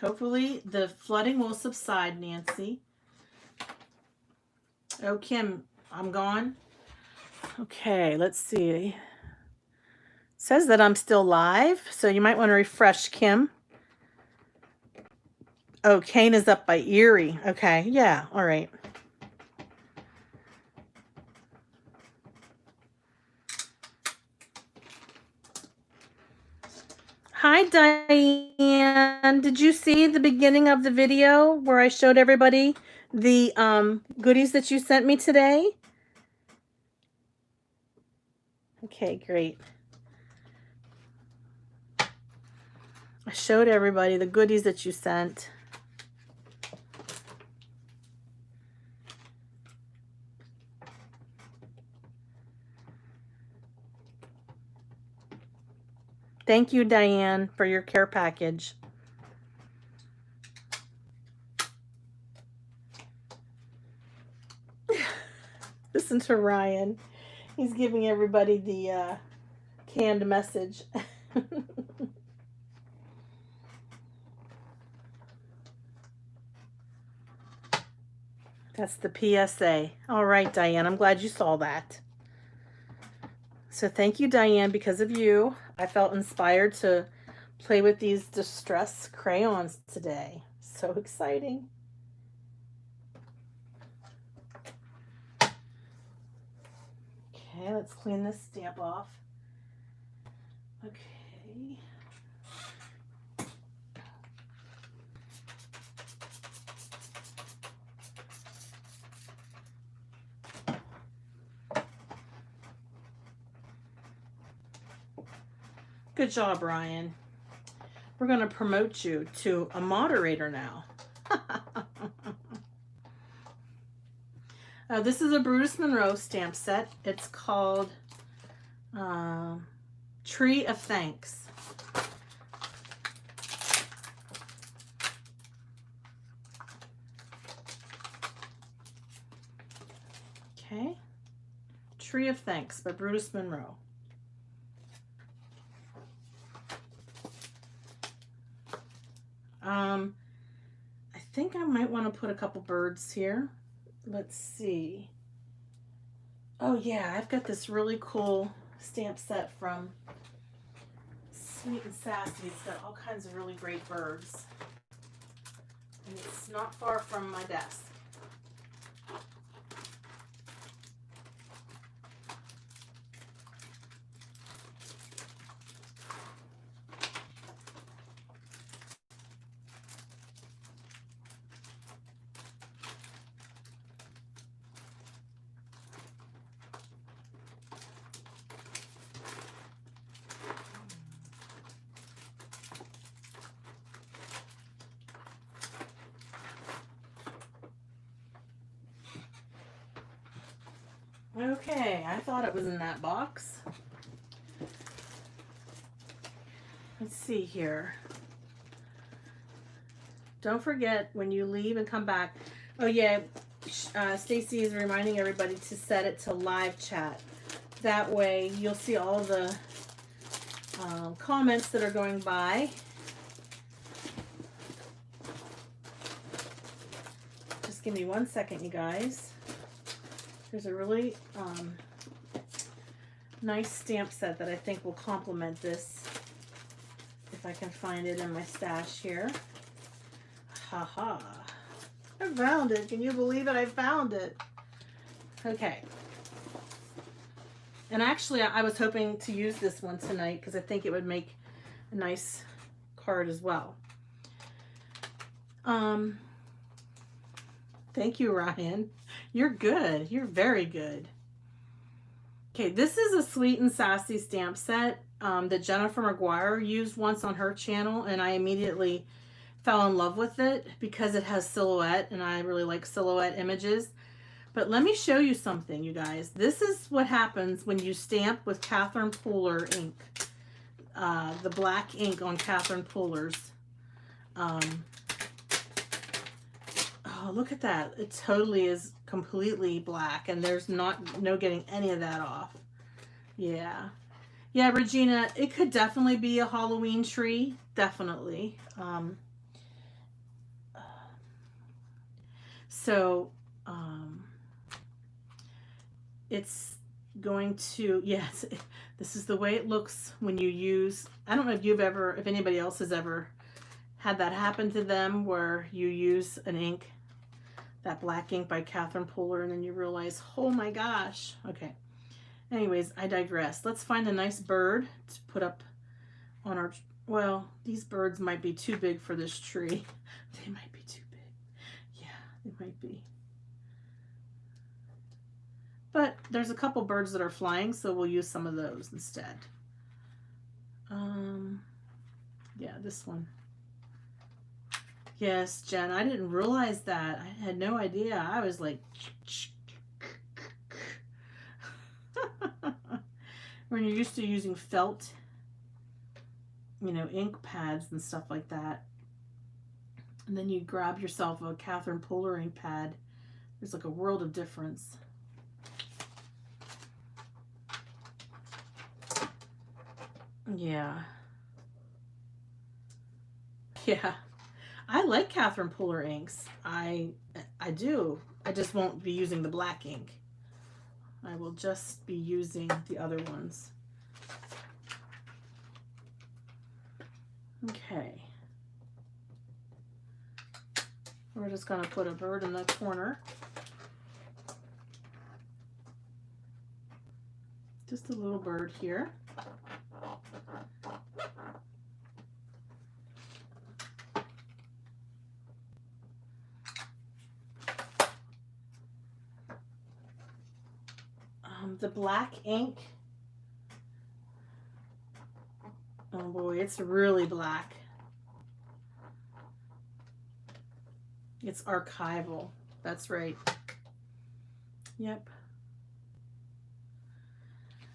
Hopefully the flooding will subside, Nancy. Oh, Kim, I'm gone. Okay, let's see. It says that I'm still live, so you might want to refresh, Kim. Oh, Kane is up by Erie. Okay, yeah, all right. Hi, Diane. Did you see the beginning of the video where I showed everybody the goodies that you sent me today? Okay, great. I showed everybody the goodies that you sent. Thank you, Diane, for your care package. Listen to Ryan. He's giving everybody the canned message. That's the PSA. All right, Diane, I'm glad you saw that. So thank you, Diane. Because of you, I felt inspired to play with these distress crayons today. So exciting. Okay, let's clean this stamp off. Okay. Good job, Ryan. We're going to promote you to a moderator now. This is a Brutus Monroe stamp set. It's called Tree of Thanks. Okay. Tree of Thanks by Brutus Monroe. I think I might want to put a couple birds here. Let's see. Oh yeah, I've got this really cool stamp set from Sweet and Sassy. It's got all kinds of really great birds. And it's not far from my desk. Okay, I thought it was in that box. Let's see here. Don't forget when you leave and come back. Oh yeah, Stacy is reminding everybody to set it to live chat. That way you'll see all the comments that are going by. Just give me 1 second, you guys. There's a really nice stamp set that I think will complement this. If I can find it in my stash here. Haha. I found it. Can you believe it? I found it. Okay. And actually, I was hoping to use this one tonight because I think it would make a nice card as well. Thank you, Ryan. You're good. You're very good. Okay, this is a Sweet and Sassy stamp set that Jennifer McGuire used once on her channel, and I immediately fell in love with it because it has silhouette, and I really like silhouette images. But let me show you something, you guys. This is what happens when you stamp with Catherine Pooler ink, the black ink on Catherine Pooler's. Oh, look at that. It totally is completely black, and there's no getting any of that off. Yeah. Yeah, Regina, it could definitely be a Halloween tree. Definitely. It's going to, yes, this is the way it looks when you use, I don't know if anybody else has ever had that happen to them where you use an ink, that black ink by Catherine Pooler, and then you realize, oh my gosh. Okay. Anyways, I digress. Let's find a nice bird to put up on our, well, these birds might be too big for this tree. They might be too big. Yeah, they might be. But there's a couple birds that are flying, so we'll use some of those instead. Yeah, this one. Yes, Jen, I didn't realize that. I had no idea. I was like, when you're used to using felt, you know, ink pads and stuff like that, and then you grab yourself a Catherine Pooler ink pad, there's like a world of difference. Yeah. Yeah. I like Catherine Pooler inks. I do. I just won't be using the black ink. I will just be using the other ones. Okay. We're just going to put a bird in the corner. Just a little bird here. The black ink, oh boy, it's really black. It's Archival. That's right. Yep.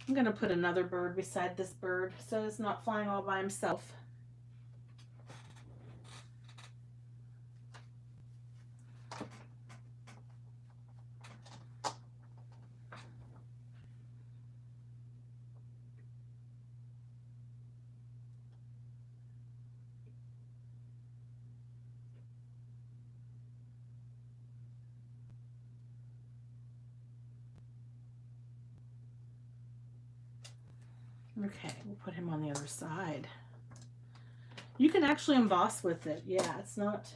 I'm going to put another bird beside this bird so it's not flying all by himself. Okay, we'll put him on the other side. You can actually emboss with it. Yeah, it's not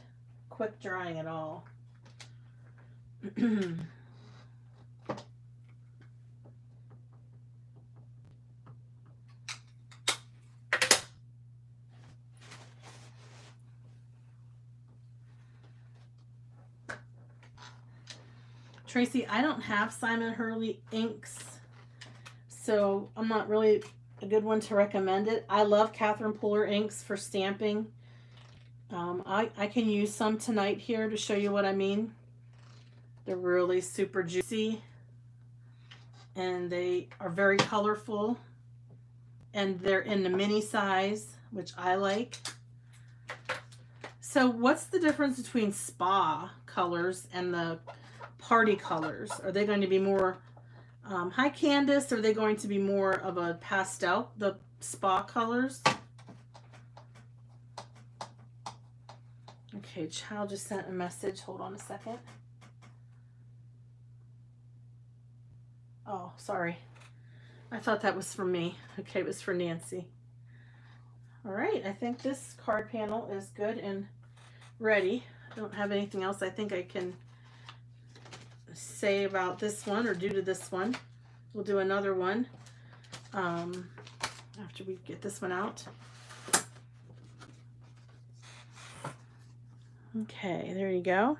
quick drying at all. Tracy, I don't have Simon Hurley inks, so I'm not really a good one to recommend it. I love Catherine Pooler inks for stamping. I can use some tonight here to show you what I mean. They're really super juicy and they are very colorful, and they're in the mini size, which I like. So what's the difference between spa colors and the party colors? Are they going to be more high Candice? Are they going to be more of a pastel, the spa colors? Okay, Child just sent a message. Hold on a second. Oh, sorry. I thought that was for me. Okay, it was for Nancy. All right, I think this card panel is good and ready. I don't have anything else I think I can say about this one or do to this one. We'll do another one after we get this one out. Okay, there you go.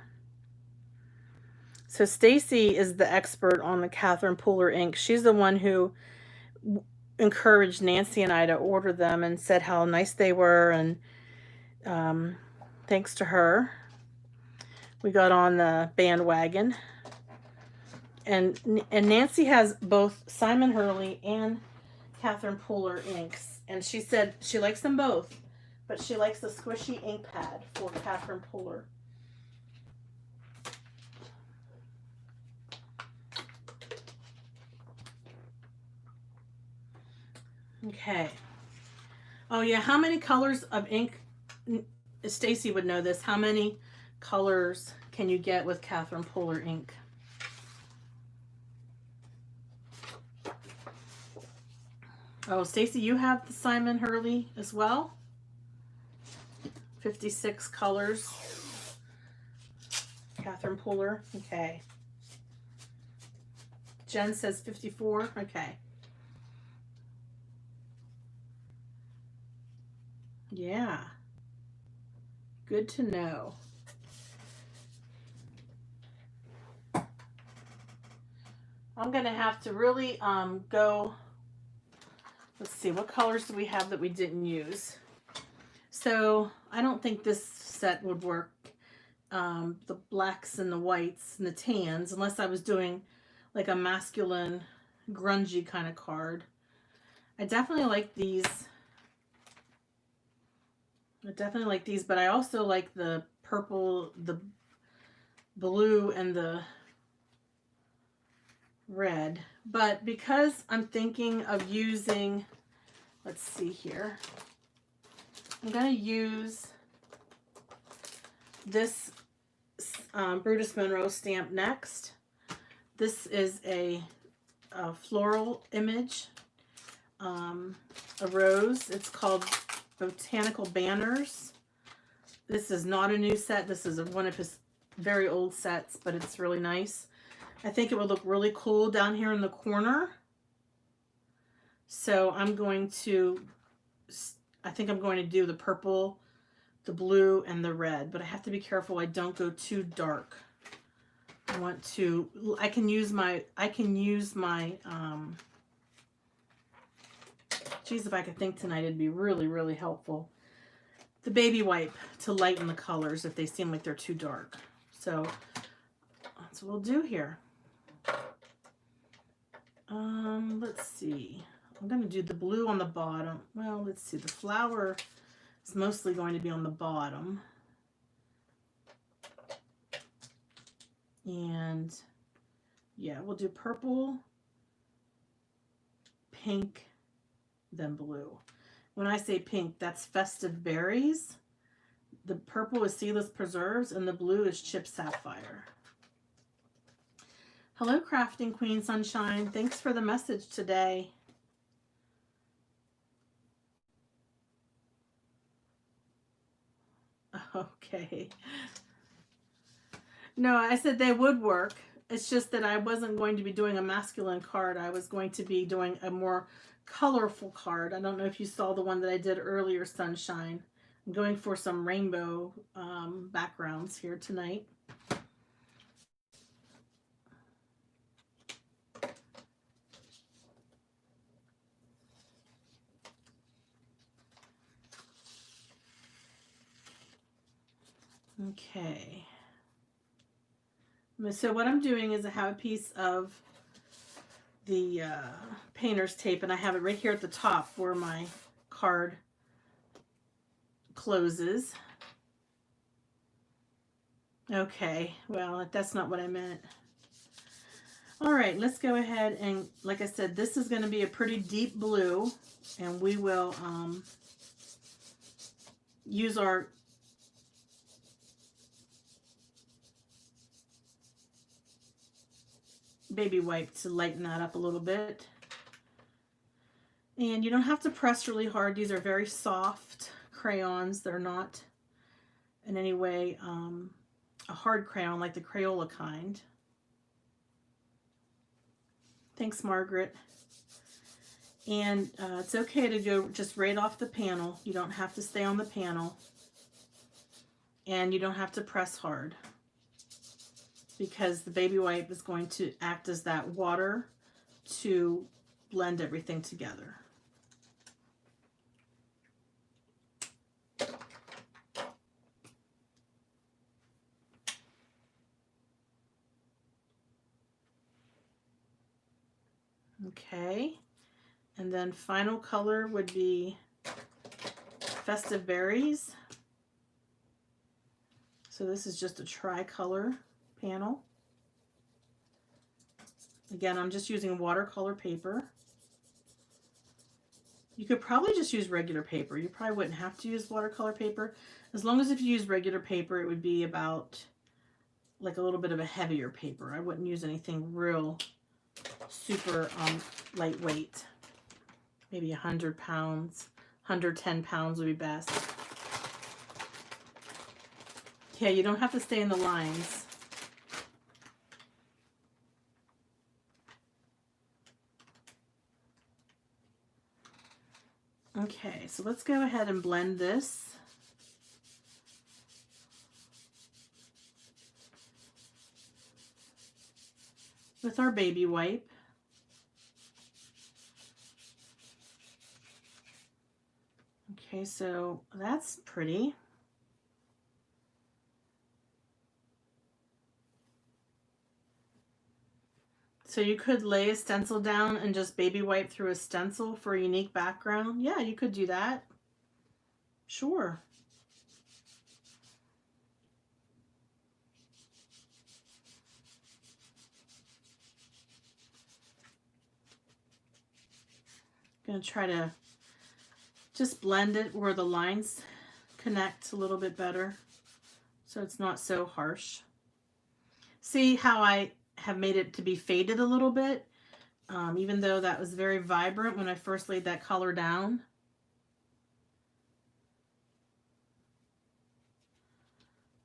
So Stacy is the expert on the Catherine Pooler ink. She's the one who encouraged Nancy and I to order them and said how nice they were, and thanks to her, we got on the bandwagon. And Nancy has both Simon Hurley and Catherine Pooler inks, and she said she likes them both, but she likes the squishy ink pad for Catherine Pooler. Okay. Oh yeah, how many colors of ink? Stacy would know this. How many colors can you get with Catherine Pooler ink? Oh, Stacy, you have the Simon Hurley as well? 56 colors. Catherine Pooler. Okay. Jen says 54. Okay. Yeah. Good to know. I'm going to have to really go. Let's see, what colors do we have that we didn't use? So I don't think this set would work. The blacks and the whites and the tans, unless I was doing like a masculine, grungy kind of card. I definitely like these. I definitely like these, but I also like the purple, the blue, and the red. But because I'm thinking of using, let's see here. I'm going to use this Brutus Monroe stamp next. This is a floral image, a rose. It's called Botanical Banners. This is not a new set. This is one of his very old sets, but it's really nice. I think it would look really cool down here in the corner. So I'm going to, I think I'm going to do the purple, the blue, and the red, but I have to be careful I don't go too dark. I want to, I can use my, geez, if I could think tonight, it'd be really, really helpful. The baby wipe to lighten the colors if they seem like they're too dark. So that's what we'll do here. Let's see. I'm going to do the blue on the bottom. Well, let's see. The flower is mostly going to be on the bottom. And yeah, we'll do purple, pink, then blue. When I say pink, that's Festive Berries. The purple is Seedless Preserves, and the blue is Chip Sapphire. Hello, Crafting Queen Sunshine. Thanks for the message today. Okay. No, I said they would work. It's just that I wasn't going to be doing a masculine card. I was going to be doing a more colorful card. I don't know if you saw the one that I did earlier, Sunshine. I'm going for some rainbow backgrounds here tonight. Okay. So what I'm doing is I have a piece of the painter's tape, and I have it right here at the top where my card closes. Okay, well, that's not what I meant. All right, let's go ahead and, like I said, this is going to be a pretty deep blue, and we will use our baby wipe to lighten that up a little bit. And you don't have to press really hard. These are very soft crayons. They're not in any way a hard crayon like the Crayola kind. Thanks, Margaret. And it's okay to go just right off the panel. You don't have to stay on the panel. And you don't have to press hard, because the baby wipe is going to act as that water to blend everything together. Okay, and then final color would be Festive Berries. So this is just a tricolor panel. Again, I'm just using watercolor paper. You could probably just use regular paper. You probably wouldn't have to use watercolor paper. As long as if you use regular paper, it would be about like a little bit of a heavier paper. I wouldn't use anything real super lightweight. Maybe 100 pounds, 110 pounds would be best. Yeah, you don't have to stay in the lines. Okay, so let's go ahead and blend this. With our baby wipe. Okay, so that's pretty. So you could lay a stencil down and just baby wipe through a stencil for a unique background. Yeah, you could do that. Sure. I'm going to try to just blend it where the lines connect a little bit better so it's not so harsh. See how I have made it to be faded a little bit, even though that was very vibrant when I first laid that color down.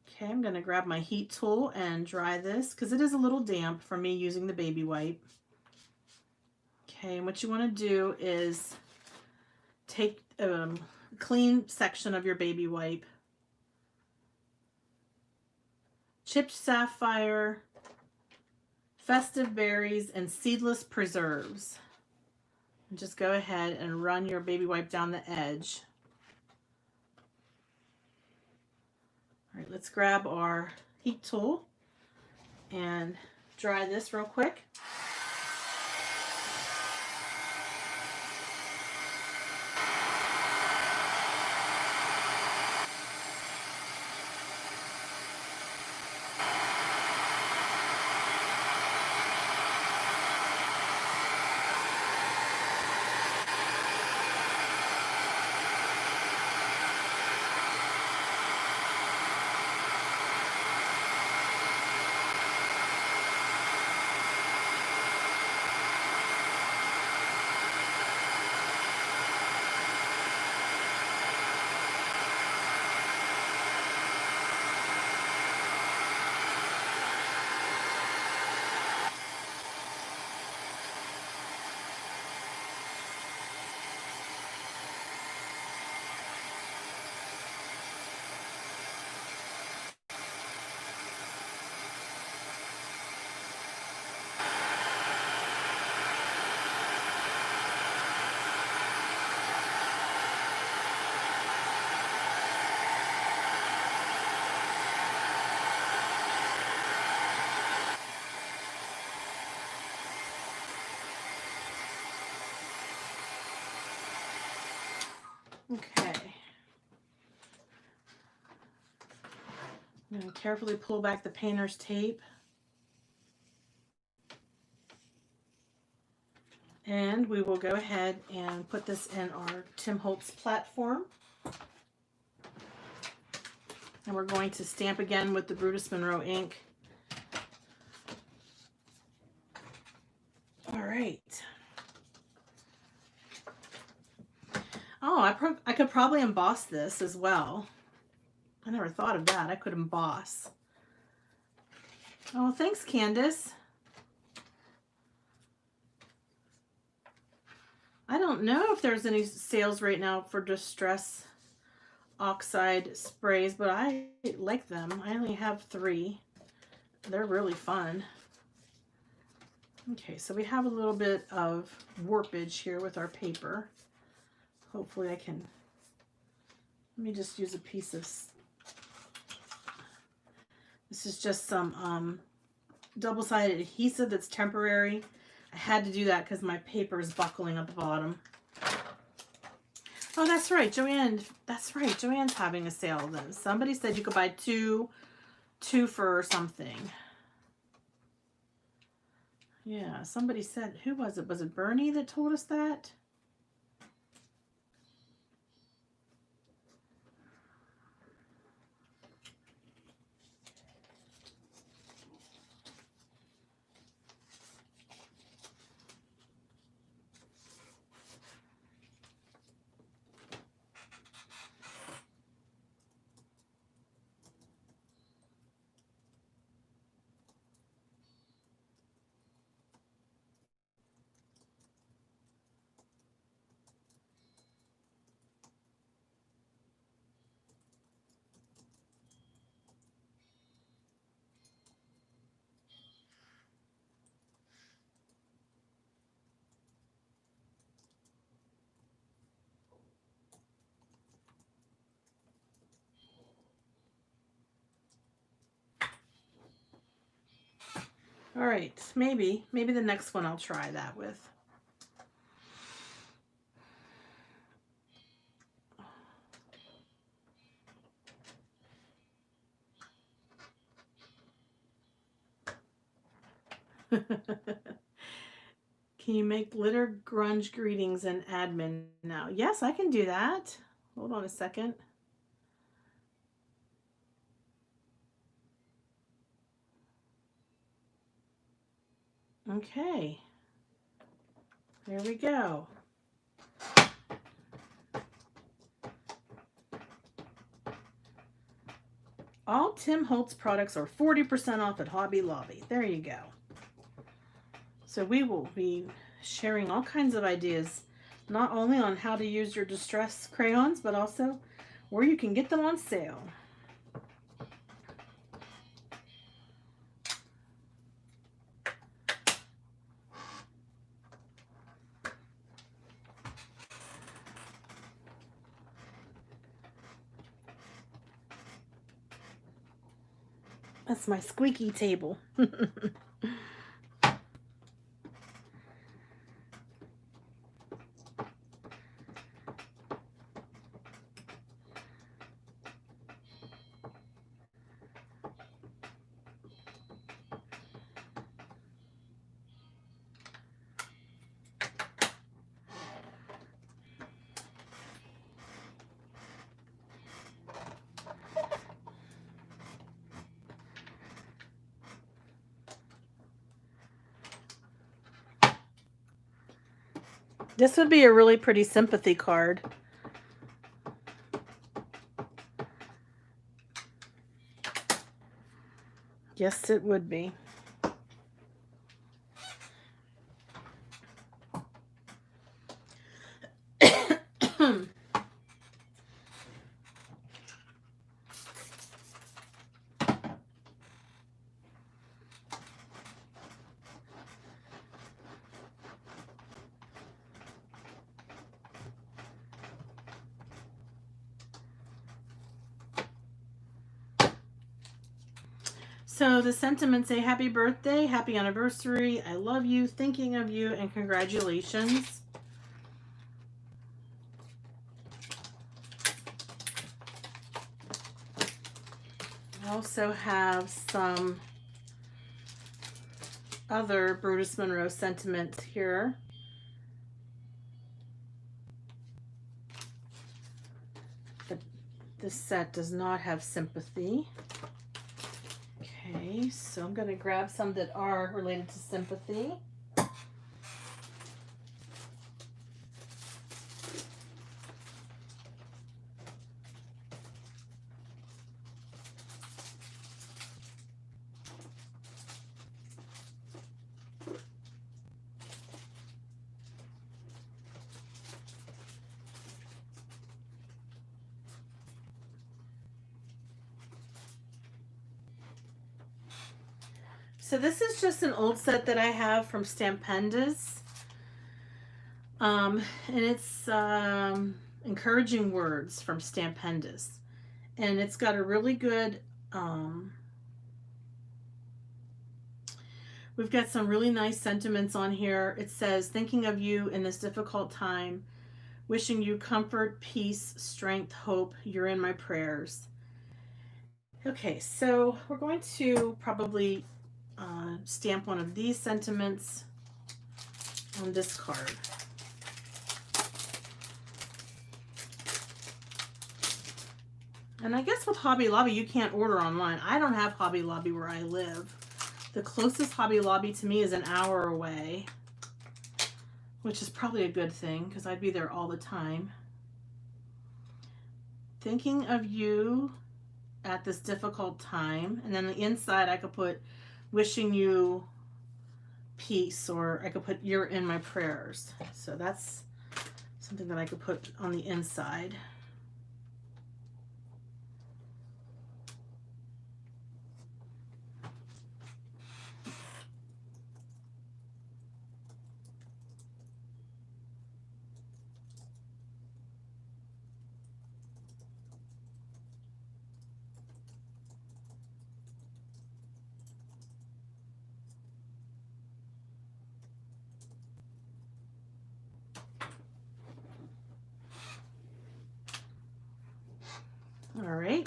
Okay, I'm going to grab my heat tool and dry this because it is a little damp from me using the baby wipe. Okay, and what you want to do is take a clean section of your baby wipe, chipped sapphire, festive berries, and seedless preserves. And just go ahead and run your baby wipe down the edge. All right, let's grab our heat tool and dry this real quick. Okay. I'm going to carefully pull back the painter's tape. And we will go ahead and put this in our Tim Holtz platform. And we're going to stamp again with the Brutus Monroe ink. All right. Oh, I could probably emboss this as well. I never thought of that. I could emboss. Oh, thanks, Candace. I don't know if there's any sales right now for Distress Oxide sprays, but I like them. I only have 3. They're really fun. Okay, so we have a little bit of warpage here with our paper. Hopefully I can, let me just use a piece of, this is just some double-sided adhesive that's temporary. I had to do that because my paper is buckling at the bottom. Oh, that's right, Joanne. That's right, Joanne's having a sale then. Somebody said you could buy two for something. Yeah, somebody said, who was it? Was it Bernie that told us that? All right, maybe the next one I'll try that with. Can you make glitter grunge greetings and admin now? Yes, I can do that. Hold on a second. Okay. There we go. All Tim Holtz products are 40% off at Hobby Lobby. There you go. So we will be sharing all kinds of ideas, not only on how to use your distress crayons, but also where you can get them on sale. That's my squeaky table. This would be a really pretty sympathy card. Yes, it would be. So the sentiments say happy birthday, happy anniversary, I love you, thinking of you, and congratulations. I also have some other Brutus Monroe sentiments here. But this set does not have sympathy. Okay, so I'm going to grab some that are related to sympathy. So this is just an old set that I have from Stampendas. And it's encouraging words from Stampendas. And it's got a really good, we've got some really nice sentiments on here. It says, thinking of you in this difficult time, wishing you comfort, peace, strength, hope. You're in my prayers. Okay, so we're going to probably stamp one of these sentiments on this card. And I guess with Hobby Lobby, you can't order online. I don't have Hobby Lobby where I live. The closest Hobby Lobby to me is an hour away, which is probably a good thing because I'd be there all the time. Thinking of you at this difficult time. And then the inside I could put wishing you peace, or I could put you're in my prayers. So that's something that I could put on the inside. All right.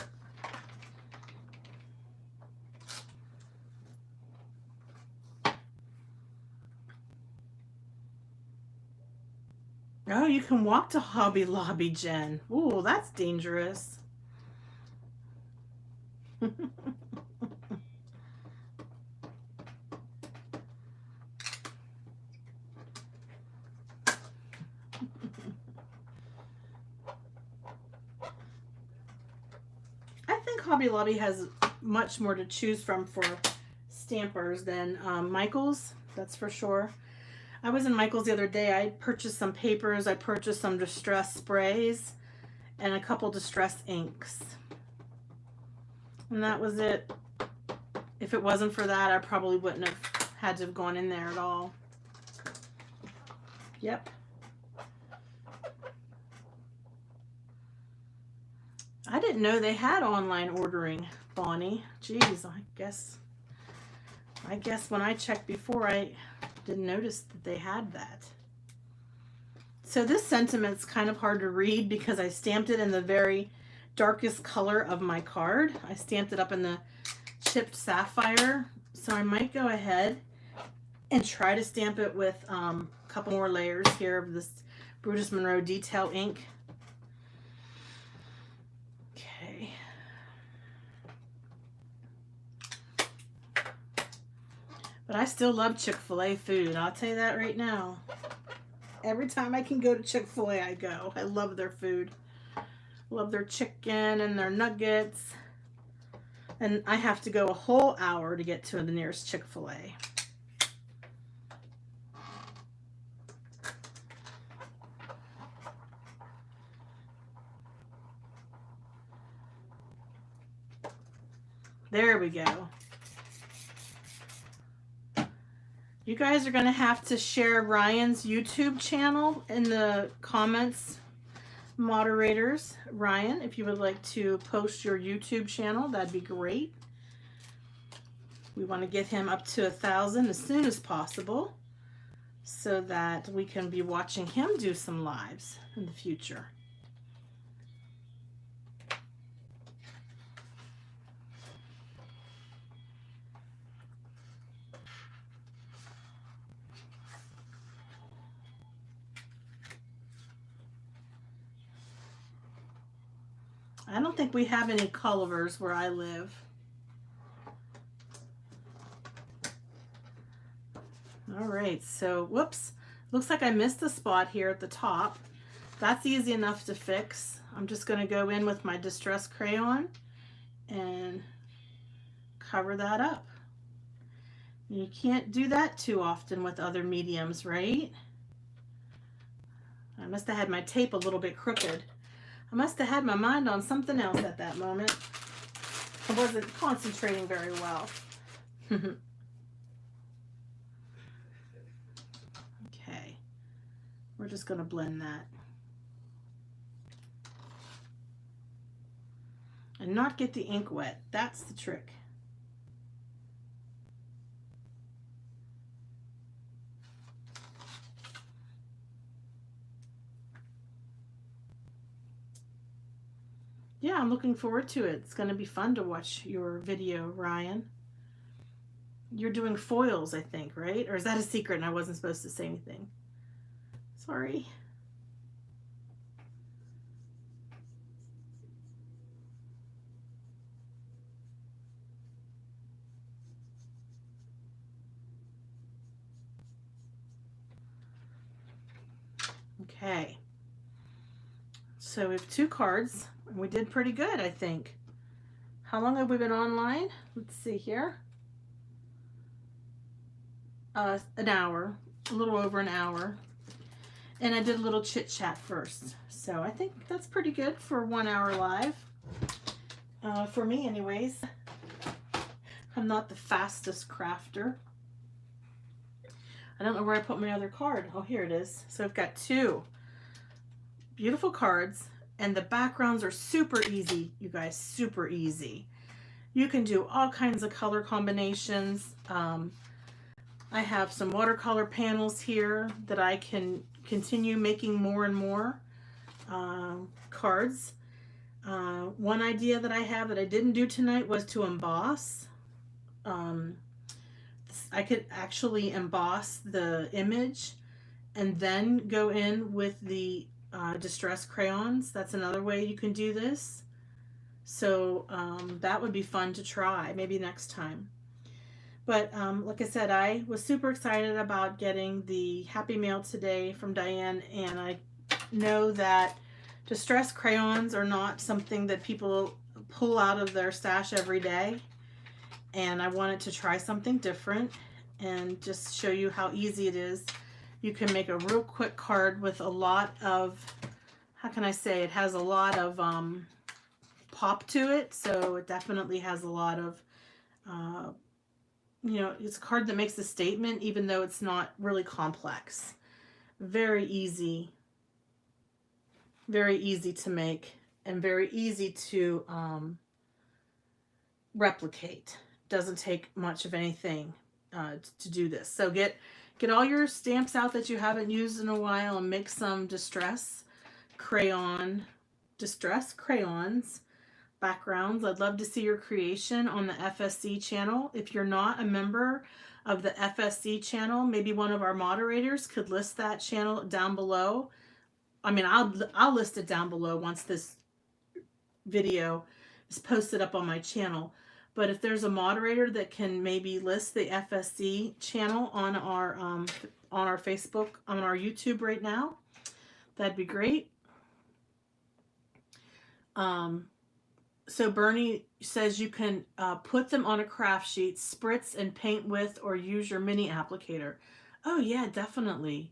Oh, you can walk to Hobby Lobby, Jen. Ooh, that's dangerous. I think Hobby Lobby has much more to choose from for stampers than Michael's, that's for sure. I was in Michael's the other day. I purchased some papers, I purchased some distress sprays, and a couple distress inks. And that was it. If it wasn't for that, I probably wouldn't have had to have gone in there at all. Yep. I didn't know they had online ordering, Bonnie. Jeez, I guess when I checked before, I didn't notice that they had that. So this sentiment's kind of hard to read because I stamped it in the very darkest color of my card. I stamped it up in the chipped sapphire. So I might go ahead and try to stamp it with a couple more layers here of this Brutus Monroe detail ink. Okay. But I still love Chick-fil-A food. I'll tell you that right now. Every time I can go to Chick-fil-A, I go. I love their food. Love their chicken and their nuggets. And I have to go a whole hour to get to the nearest Chick-fil-A. There we go. You guys are going to have to share Ryan's YouTube channel in the comments, moderators. Ryan, if you would like to post your YouTube channel, that'd be great. We want to get him up to 1,000 as soon as possible so that we can be watching him do some lives in the future. I don't think we have any Cullivers where I live. All right, so whoops, looks like I missed a spot here at the top. That's easy enough to fix. I'm just going to go in with my Distress crayon and cover that up. You can't do that too often with other mediums, right? I must have had my tape a little bit crooked. I must have had my mind on something else at that moment. I wasn't concentrating very well. Okay, we're just going to blend that. And not get the ink wet. That's the trick. Yeah, I'm looking forward to it. It's going to be fun to watch your video, Ryan. You're doing foils, I think, right? Or is that a secret and I wasn't supposed to say anything? Sorry. Okay. So we have 2 cards. We did pretty good, I think. How long have we been online? Let's see here. An hour, a little over an hour. And I did a little chit chat first. So I think that's pretty good for 1 hour live. For me anyways. I'm not the fastest crafter. I don't know where I put my other card. Oh, here it is. So I've got 2 beautiful cards. And the backgrounds are super easy, you guys, super easy. You can do all kinds of color combinations. I have some watercolor panels here that I can continue making more and more cards. One idea that I have that I didn't do tonight was to emboss. I could actually emboss the image and then go in with the distress crayons. That's another way you can do this. So that would be fun to try maybe next time. But like I said, I was super excited about getting the Happy Mail today from Diane, and I know that distress crayons are not something that people pull out of their stash every day, and I wanted to try something different and just show you how easy it is. You can make a real quick card with a lot of, how can I say, it has a lot of pop to it, so it definitely has a lot of you know, it's a card that makes a statement even though it's not really complex. Very easy to make and very easy to replicate. Doesn't take much of anything to do this. So get all your stamps out that you haven't used in a while and make some distress crayons backgrounds. I'd love to see your creation on the FSC channel. If you're not a member of the FSC channel, maybe one of our moderators could list that channel down below. I mean, I'll list it down below once this video is posted up on my channel. But if there's a moderator that can maybe list the FSC channel on our Facebook, on our YouTube right now, that'd be great. So Bernie says you can put them on a craft sheet, spritz and paint with, or use your mini applicator. Oh yeah, definitely.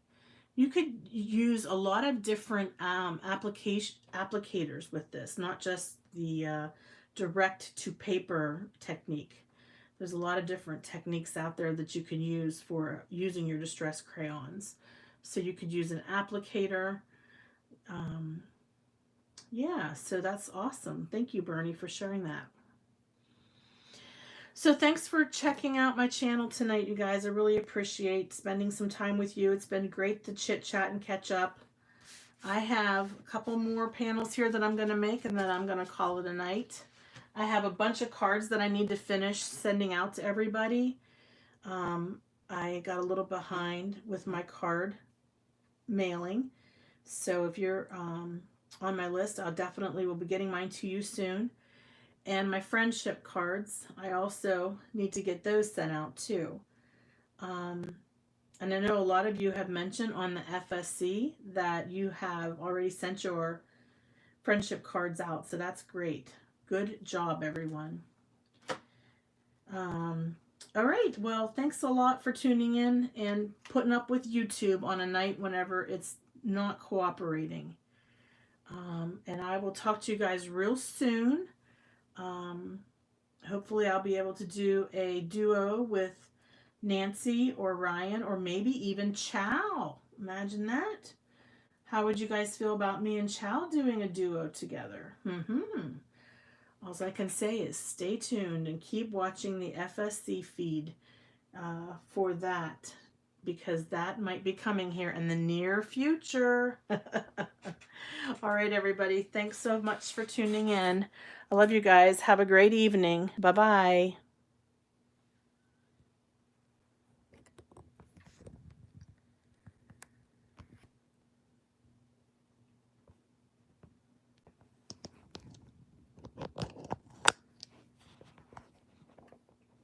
You could use a lot of different applicators with this, not just the direct to paper technique. There's a lot of different techniques out there that you can use for using your distress crayons. So you could use an applicator. Yeah, so that's awesome. Thank you, Bernie, for sharing that. So thanks for checking out my channel tonight, you guys. I really appreciate spending some time with you. It's been great to chit chat and catch up. I have a couple more panels here that I'm going to make, and then I'm going to call it a night. I have a bunch of cards that I need to finish sending out to everybody. I got a little behind with my card mailing. So if you're on my list, I'll definitely will be getting mine to you soon. And my friendship cards, I also need to get those sent out too. And I know a lot of you have mentioned on the FSC that you have already sent your friendship cards out, so that's great. Good job, everyone. All right, well, thanks a lot for tuning in and putting up with YouTube on a night whenever it's not cooperating. And I will talk to you guys real soon. Hopefully I'll be able to do a duo with Nancy or Ryan or maybe even Chow. Imagine that. How would you guys feel about me and Chow doing a duo together? All I can say is stay tuned and keep watching the FSC feed for that, because that might be coming here in the near future. All right, everybody. Thanks so much for tuning in. I love you guys. Have a great evening. Bye-bye.